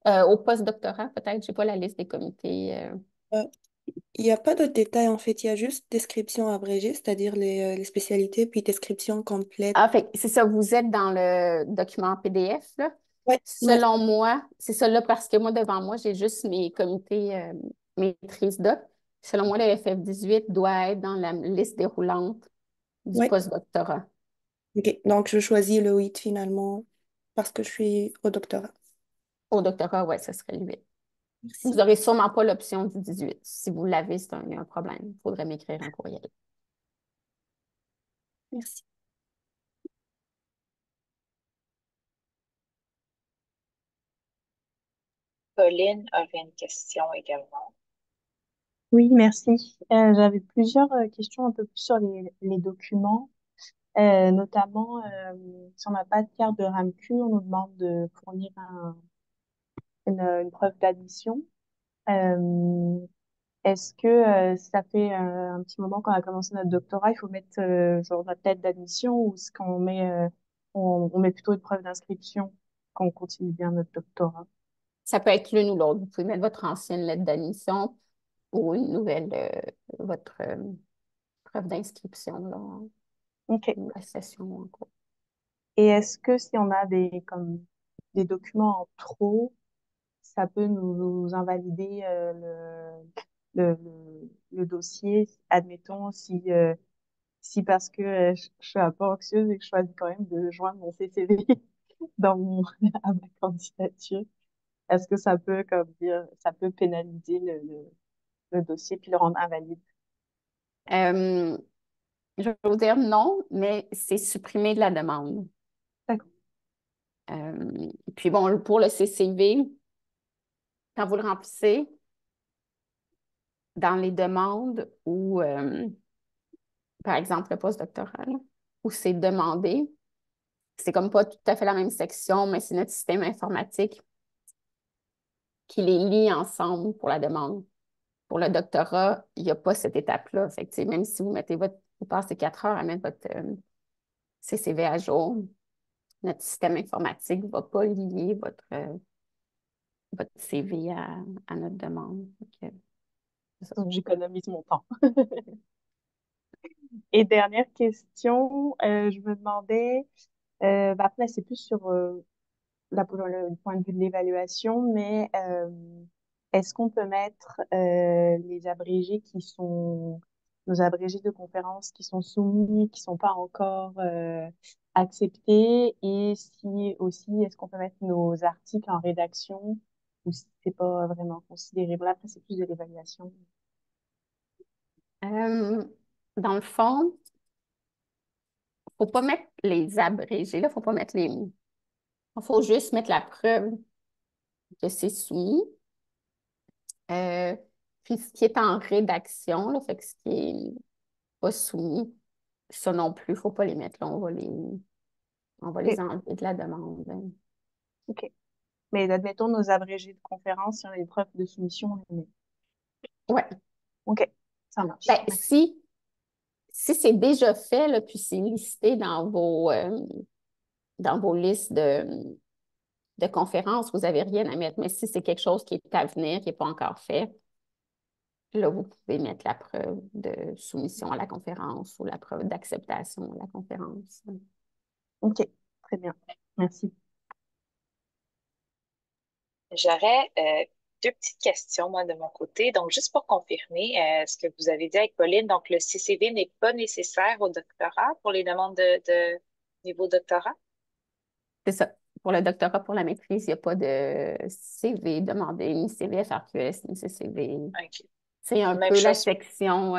Au post-doctorat, peut-être. Je n'ai pas la liste des comités. Euh, il n'y a pas de détails en fait, il y a juste description abrégée, c'est-à-dire les spécialités, puis description complète. Ah, fait, c'est ça, vous êtes dans le document PDF, là. Ouais, ouais, Selon moi, c'est ça là, parce que moi, devant moi, j'ai juste mes comités maîtrise doc. Selon moi, le FF18 doit être dans la liste déroulante du ouais. post-doctorat. Ok, donc je choisis le 8 finalement parce que je suis au doctorat. Au doctorat, ouais, ce serait le 8. Vous Merci. n'aurez sûrement pas l'option du 18. Si vous l'avez, il y a un problème. Il faudrait m'écrire un courriel. Merci. Pauline aurait une question également. Oui, merci. J'avais plusieurs questions un peu plus sur les documents. Notamment, si on n'a pas de carte de RAMQ, on nous demande de fournir une preuve d'admission. Euh, Est-ce que ça fait un petit moment qu'on a commencé notre doctorat, il faut mettre genre notre lettre d'admission ou est-ce qu'on met, on met plutôt une preuve d'inscription quand on continue bien notre doctorat? Ça peut être l'une ou l'autre. Vous pouvez mettre votre ancienne lettre d'admission ou une nouvelle, votre preuve d'inscription, là, Ok. la session en cours. Et est-ce que si on a comme, des documents en trop, ça peut nous invalider le dossier, admettons, si parce que je suis un peu anxieuse et que je choisis quand même de joindre mon CCV à ma candidature, est-ce que ça peut, comme dire, ça peut pénaliser le dossier puis le rendre invalide? Euh, je vais vous dire non, mais c'est supprimer de la demande. D'accord. Puis bon, pour le CCV, quand vous le remplissez, dans les demandes ou, par exemple, le postdoctoral, où c'est demandé, c'est comme pas tout à fait la même section, mais c'est notre système informatique qui les lie ensemble pour la demande. Pour le doctorat, il n'y a pas cette étape-là. Fait que, tu sais, même si vous passez 4 heures à mettre votre CCV à jour, notre système informatique ne va pas lier votre CV à notre demande. Donc, c'est ça. Donc, j'économise mon temps. Et dernière question, je me demandais, après, c'est plus sur le point de vue de l'évaluation, mais est-ce qu'on peut mettre les abrégés nos abrégés de conférences qui sont soumis, qui sont pas encore acceptés, et si aussi, est-ce qu'on peut mettre nos articles en rédaction, ou si c'est pas vraiment considéré? Bon, après, c'est plus de l'évaluation. Euh, dans le fond, il ne faut pas mettre les abrégés, il ne faut pas mettre les mots. Il faut juste mettre la preuve que c'est soumis. Euh, Puis ce qui est en rédaction, là, fait que ce qui n'est pas soumis, ça non plus, il ne faut pas les mettre là. On va les Ok, enlever de la demande. ok. Mais admettons nos abrégés de conférences, si on a une preuve de soumission, on les met. Ouais. Ok, ça marche. Ben, Merci. si c'est déjà fait, là, puis c'est listé dans vos listes de conférence, vous n'avez rien à mettre. Mais si c'est quelque chose qui est à venir, qui n'est pas encore fait, là, vous pouvez mettre la preuve de soumission à la conférence ou la preuve d'acceptation à la conférence. OK, très bien. Merci. J'aurais deux petites questions, moi, de mon côté. Donc, juste pour confirmer ce que vous avez dit avec Pauline, donc le CCV n'est pas nécessaire au doctorat pour les demandes de niveau doctorat? C'est ça. Pour le doctorat, pour la maîtrise, il n'y a pas de CV demandé, ni CV FRQS, ni CCV. OK. C'est un Même peu la chose, section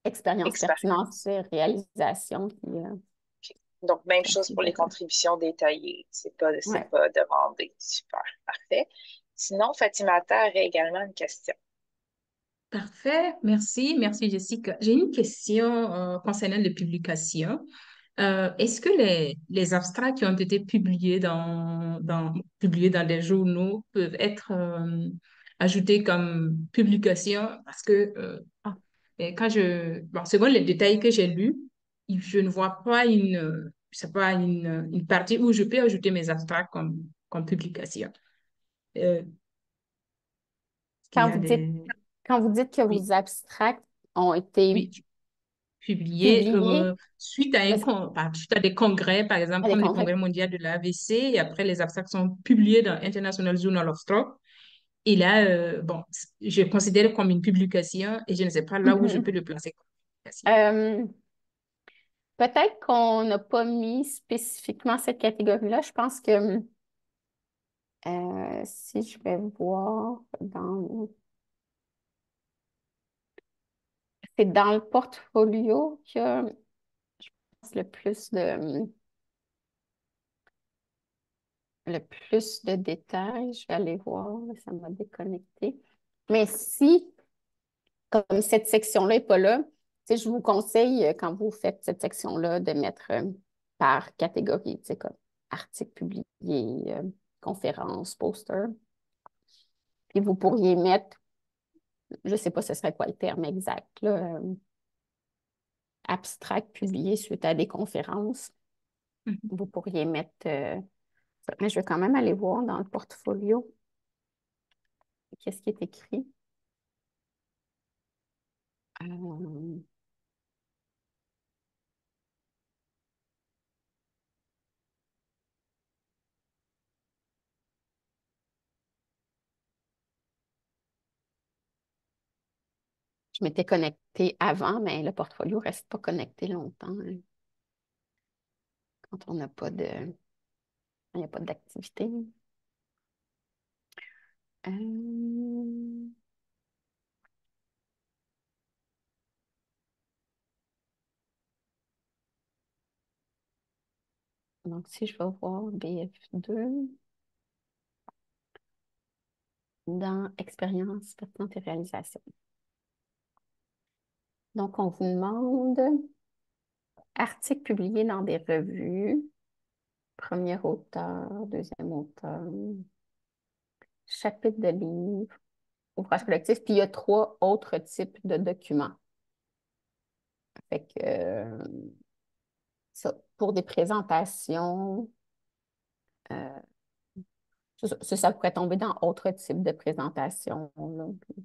expérience, expérience. pertinence, réalisation. Qui, OK. Donc, même ça chose suit pour les de- contributions détaillées. C'est Ouais. pas demandé. Super. Parfait. Sinon, Fatimata aurait également une question. Parfait, merci, merci Jessica. J'ai une question concernant les publications. Est-ce que les abstracts qui ont été publiés publiés dans des journaux peuvent être ajoutés comme publication? Parce que Ah, bon, selon les détails que j'ai lus, je ne vois pas c'est pas une partie où je peux ajouter mes abstracts comme publication. Est-ce qu'il y Quand a vous dites, des... quand vous dites que Oui, vos abstracts ont été oui. Publié publiés, suite à mais suite à des congrès, par exemple, à des comme le congrès. congrès mondial de l'AVC, et après les abstracts sont publiés dans International Journal of Stroke. Et là, bon, je considère comme une publication et je ne sais pas là où je peux Mhm. le placer comme publication. Euh, Peut-être qu'on n'a pas mis spécifiquement cette catégorie-là. Je pense que si je vais voir c'est dans le portfolio qu'il y a le plus de détails. Je vais aller voir, ça m'a déconnecté. Mais si, comme cette section-là n'est pas là, tu sais, je vous conseille, quand vous faites cette section-là, de mettre par catégorie, tu sais, comme article publié, conférence, poster. Puis vous pourriez mettre, je ne sais pas ce serait quoi le terme exact, là, abstract publié suite à des conférences. Mhm. Vous pourriez mettre ça. Mais je vais quand même aller voir dans le portfolio qu'est-ce qui est écrit. Euh, je m'étais connectée avant, mais le portfolio ne reste pas connecté longtemps, hein, quand on n'a pas il n'y a pas d'activité. Euh, donc, si je vais voir BF2 dans expérience, pertinente et réalisation. Donc, on vous demande articles publiés dans des revues, premier auteur, deuxième auteur, chapitre de livre, ouvrage collectif, puis il y a 3 autres types de documents. Fait que, ça, pour des présentations, euh, ça pourrait tomber dans autre type de présentation, là. Puis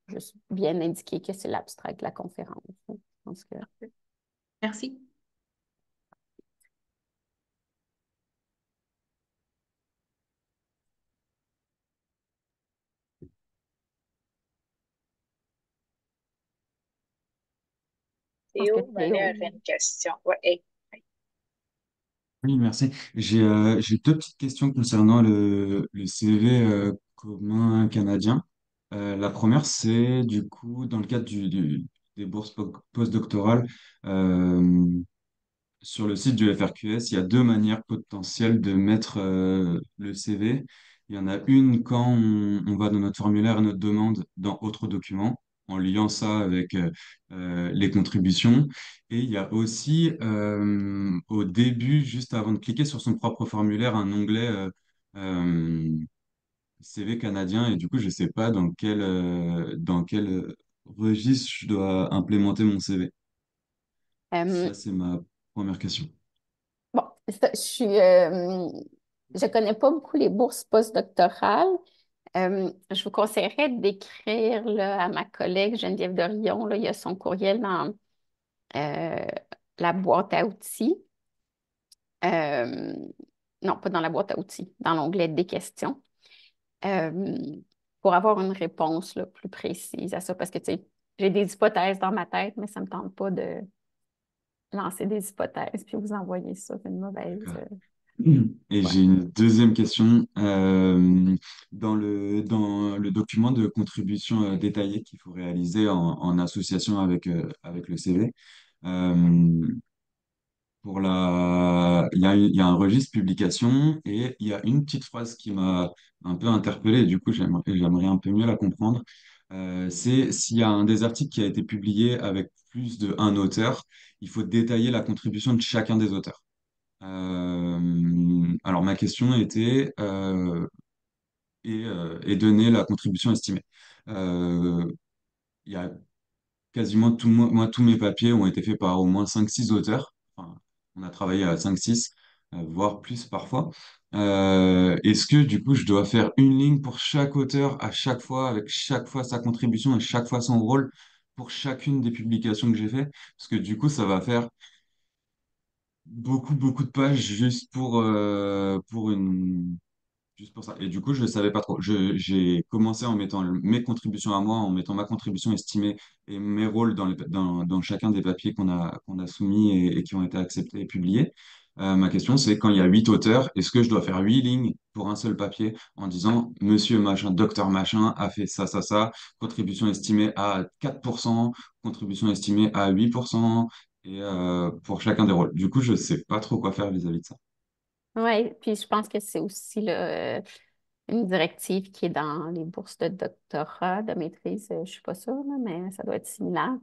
juste bien indiquer que c'est l'abstract de la conférence, hein. Je pense que... Merci. Je pense que Théo, Manet Théo... aurait une question. Ouais, hey. Oui, merci. J'ai deux petites questions concernant le CV commun canadien. La première, c'est du coup, dans le cadre des bourses postdoctorales, euh, sur le site du FRQS, il y a deux manières potentielles de mettre le CV. Il y en a une quand on va dans notre formulaire et notre demande dans Autres documents, en liant ça avec les contributions. Et il y a aussi au début, juste avant de cliquer sur son propre formulaire, un onglet euh, CV canadien. Et du coup, je ne sais pas dans quel registre je dois implémenter mon CV. Euh, Ça, c'est ma première question. bon, je suis... je ne connais pas beaucoup les bourses postdoctorales. Je vous conseillerais d'écrire là, à ma collègue Geneviève Dorion. Là, il y a son courriel dans euh, la boîte à outils. Euh, non, pas dans la boîte à outils, dans l'onglet des questions, euh, pour avoir une réponse là, plus précise à ça. Parce que, tu sais, j'ai des hypothèses dans ma tête, mais ça ne me tente pas de lancer des hypothèses puis vous envoyer ça, c'est une mauvaise. D'accord. Et Ouais. j'ai une deuxième question. Dans le document de contribution détaillée qu'il faut réaliser en association avec le CV, euh, il y a un registre publication et il y a une petite phrase qui m'a un peu interpellé et du coup j'aimerais un peu mieux la comprendre. C'est s'il y a un des articles qui a été publié avec plus d'un auteur, il faut détailler la contribution de chacun des auteurs. Alors ma question était et donner la contribution estimée. Euh, il y a quasiment moi, tous mes papiers ont été faits par au moins cinq six auteurs. Enfin, on a travaillé à cinq six voire plus parfois. Est-ce que du coup, je dois faire une ligne pour chaque auteur à chaque fois, avec chaque fois sa contribution et chaque fois son rôle pour chacune des publications que j'ai fait? Parce que du coup, ça va faire beaucoup de pages juste pour une, juste pour ça. Et du coup, je ne savais pas trop. J'ai commencé en mettant mes contributions à moi, en mettant ma contribution estimée et mes rôles dans chacun des papiers qu'on a soumis et qui ont été acceptés et publiés. Ma question, c'est quand il y a huit auteurs, est-ce que je dois faire huit lignes pour un seul papier en disant Monsieur machin, docteur machin a fait ça, contribution estimée à 4%, contribution estimée à 8%, et pour chacun des rôles. Du coup, je ne sais pas trop quoi faire vis-à-vis de ça. Oui, puis je pense que c'est aussi là, une directive qui est dans les bourses de doctorat, de maîtrise, je ne suis pas sûre, là, mais ça doit être similaire.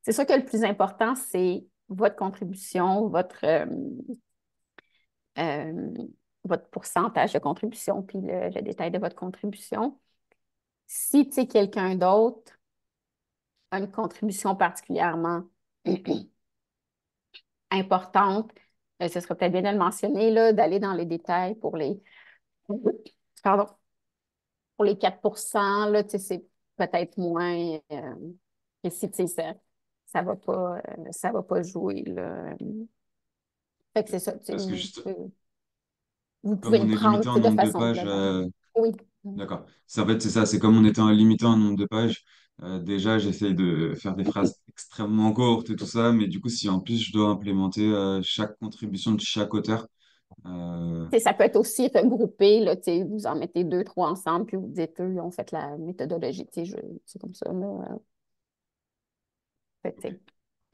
C'est sûr que le plus important, c'est votre contribution, euh, votre pourcentage de contribution, puis le détail de votre contribution. Si, tu sais, quelqu'un d'autre a une contribution particulièrement importante, ce serait peut-être bien de le mentionner, là, d'aller dans les détails pardon, pour les 4 là, tu sais, c'est peut-être moins, et si, tu sais, ça va pas jouer, là. Fait que c'est ça, tu sais, Parce que juste, vous comme pouvez on le est prendre, limité tu en sais, de nombre de façon pages, globale. Oui. d'accord. En fait, c'est ça, c'est comme on était limité en nombre de pages. Déjà, j'essaye de faire des phrases extrêmement courtes et tout ça, mais du coup, si en plus je dois implémenter chaque contribution de chaque auteur, euh, Tu sais, ça peut être aussi regroupé, là, tu sais, vous en mettez deux, trois ensemble, puis vous dites, eux, ils ont fait la méthodologie, tu sais, c'est comme ça, là. Fait que, tu sais,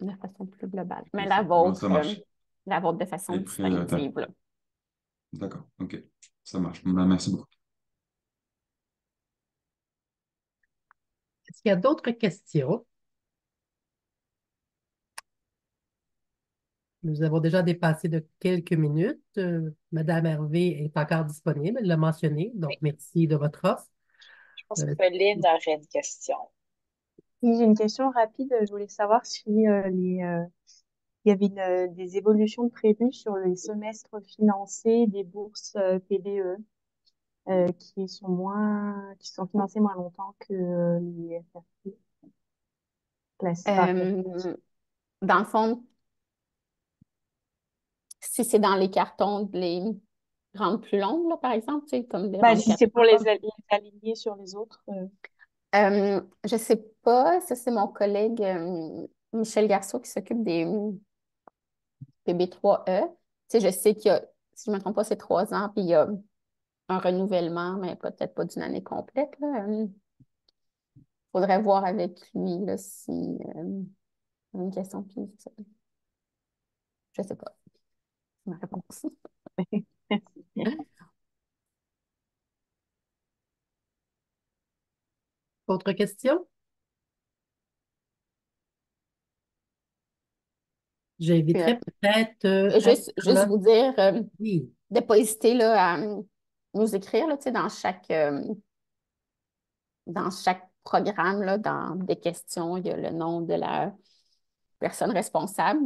de façon plus globale. Mais ok, bon, ça marche. la vôtre de façon Et prioritaire. distinctive, là. D'accord, ok, ça marche. Bon, bah, merci beaucoup. Est-ce qu'il y a d'autres questions? Nous avons déjà dépassé de quelques minutes. Madame Hervé est encore disponible, elle l'a mentionné, donc Oui, merci de votre offre. je pense que Euh, Pauline aurait une question. Oui, j'ai une question rapide. Je voulais savoir si il y avait des évolutions prévues sur les semestres financés des bourses PBE qui sont financées moins longtemps que les FRP classiques. Euh, Dans le fond, si c'est dans les cartons, les rendre plus longues, là, par exemple, tu sais, comme les Bah, rendre si quatre c'est pour ans. les aligner sur les autres. Je sais pas, ça c'est mon collègue Michel Garceau qui s'occupe des PB3E. Tu sais, je sais qu'il y a, si je ne me trompe pas, c'est 3 ans, puis il y a un renouvellement, mais peut-être pas d'une année complète, là. Faudrait voir avec lui là, si une question, puis je sais pas. C'est ma réponse. Autre question? Puis, J'inviterais peut-être juste vous dire oui, de ne pas hésiter là, à nous écrire là, tu sais, dans chaque programme, là, dans des questions, il y a le nom de la personne responsable.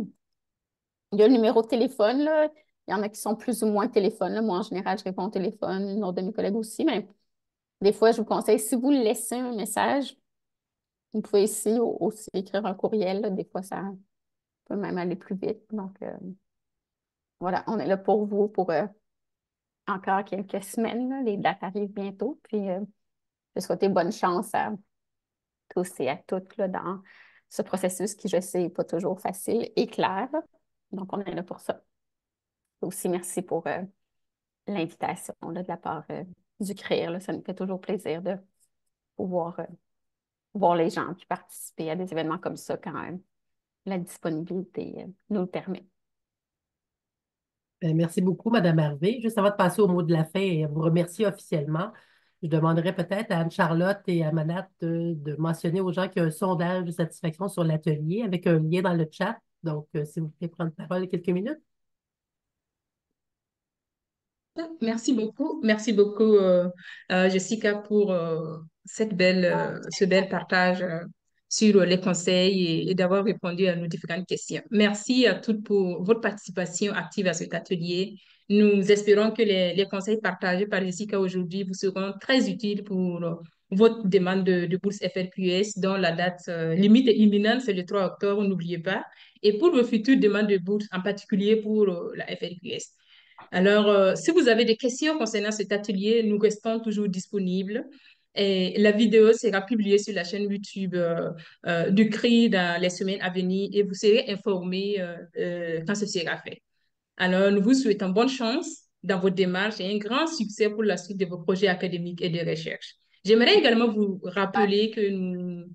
Il y a le numéro de téléphone, là. Il y en a qui sont plus ou moins téléphone. Là. Moi, en général, je réponds au téléphone, une autre de mes collègues aussi, mais des fois, je vous conseille, si vous laissez un message, vous pouvez aussi écrire un courriel. Là. Des fois, ça peut même aller plus vite. Donc, voilà, on est là pour vous pour encore quelques semaines. Là. Les dates arrivent bientôt. Puis, je souhaite bonne chance à tous et à toutes là, dans ce processus qui, je sais, n'est pas toujours facile et clair. Donc, on est là pour ça. Aussi, merci pour l'invitation là, de la part du CREER. Là. Ça nous fait toujours plaisir de pouvoir voir les gens qui participent à des événements comme ça quand la disponibilité nous le permet. Merci beaucoup, Madame Hervé. Juste avant de passer au mot de la fin et vous remercier officiellement, je demanderais peut-être à Anne-Charlotte et à Manette de mentionner aux gens qu'il y a un sondage de satisfaction sur l'atelier avec un lien dans le chat. Donc, si vous pouvez prendre la parole quelques minutes. Merci beaucoup, Jessica, pour ce bel partage sur les conseils et d'avoir répondu à nos différentes questions. Merci à toutes pour votre participation active à cet atelier. Nous espérons que les conseils partagés par Jessica aujourd'hui vous seront très utiles pour votre demande de bourse FRQS dont la date limite est imminente, c'est le 3 octobre, n'oubliez pas, et pour vos futures demandes de bourse, en particulier pour la FRQS. Alors, si vous avez des questions concernant cet atelier, nous restons toujours disponibles. Et la vidéo sera publiée sur la chaîne YouTube du CRI dans les semaines à venir et vous serez informés quand ce sera fait. Alors, nous vous souhaitons bonne chance dans votre démarche et un grand succès pour la suite de vos projets académiques et de recherche. J'aimerais également vous rappeler que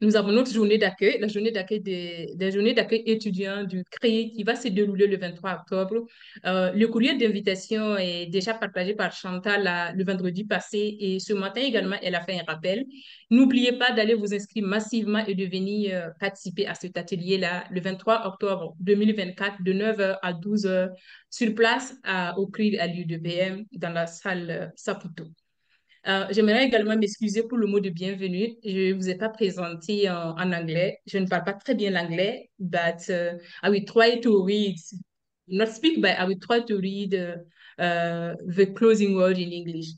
nous avons notre journée d'accueil, la journée d'accueil des journées d'accueil étudiants du CRI qui va se dérouler le 23 octobre. Le courrier d'invitation est déjà partagé par Chantal le vendredi passé et ce matin également, elle a fait un rappel. N'oubliez pas d'aller vous inscrire massivement et de venir participer à cet atelier-là le 23 octobre 2024 de 9 h à 12 h sur place au CRI à l'UDBM dans la salle Saputo. J'aimerais également m'excuser pour le mot de bienvenue. Je ne vous ai pas présenté en anglais. Je ne parle pas très bien l'anglais, but I will try to read, not speak, but I will try to read the closing word in English.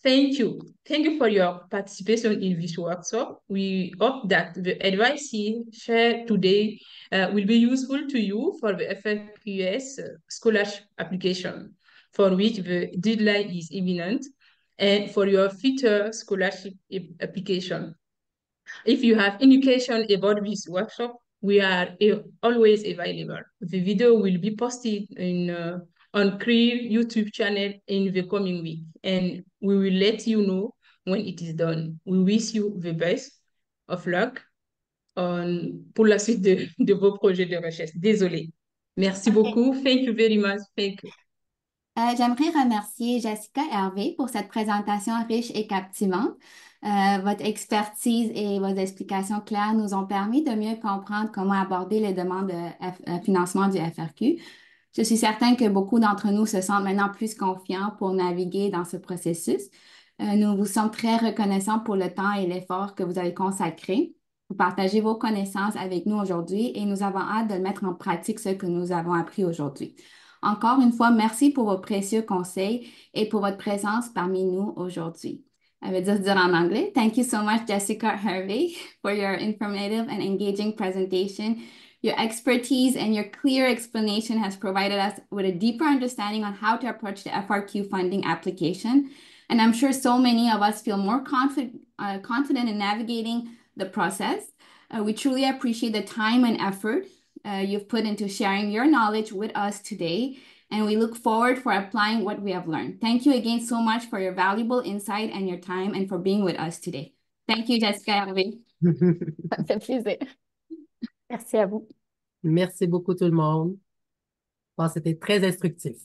Thank you. Thank you for your participation in this workshop. We hope that the advice shared today will be useful to you for the FFQS scholarship application, for which the deadline is imminent, and for your future scholarship application. If you have any question about this workshop, we are always available. The video will be posted on CREER YouTube channel in the coming week, and we will let you know when it is done. We wish you the best of luck pour la suite de vos projets de recherche. Désolée. Merci beaucoup. Thank you very much. Thank you. J'aimerais remercier Jessica et Hervé pour cette présentation riche et captivante. Votre expertise et vos explications claires nous ont permis de mieux comprendre comment aborder les demandes de financement du FRQ. Je suis certaine que beaucoup d'entre nous se sentent maintenant plus confiants pour naviguer dans ce processus. Nous vous sommes très reconnaissants pour le temps et l'effort que vous avez consacré pour partager vos connaissances avec nous aujourd'hui et nous avons hâte de mettre en pratique ce que nous avons appris aujourd'hui. Encore une fois, merci pour vos précieux conseils et pour votre présence parmi nous aujourd'hui. Je vais juste dire en anglais. Thank you so much, Jessica Hervé, for your informative and engaging presentation. Your expertise and your clear explanation has provided us with a deeper understanding on how to approach the FRQ funding application. And I'm sure so many of us feel more confident in navigating the process. We truly appreciate the time and effort you've put into sharing your knowledge with us today, and we look forward for applying what we have learned. Thank you again so much for your valuable insight and your time and for being with us today. Thank you, Jessica Hervé. Ça me fait plaisir. Merci à vous. Merci beaucoup tout le monde. Bon, c'était très instructif.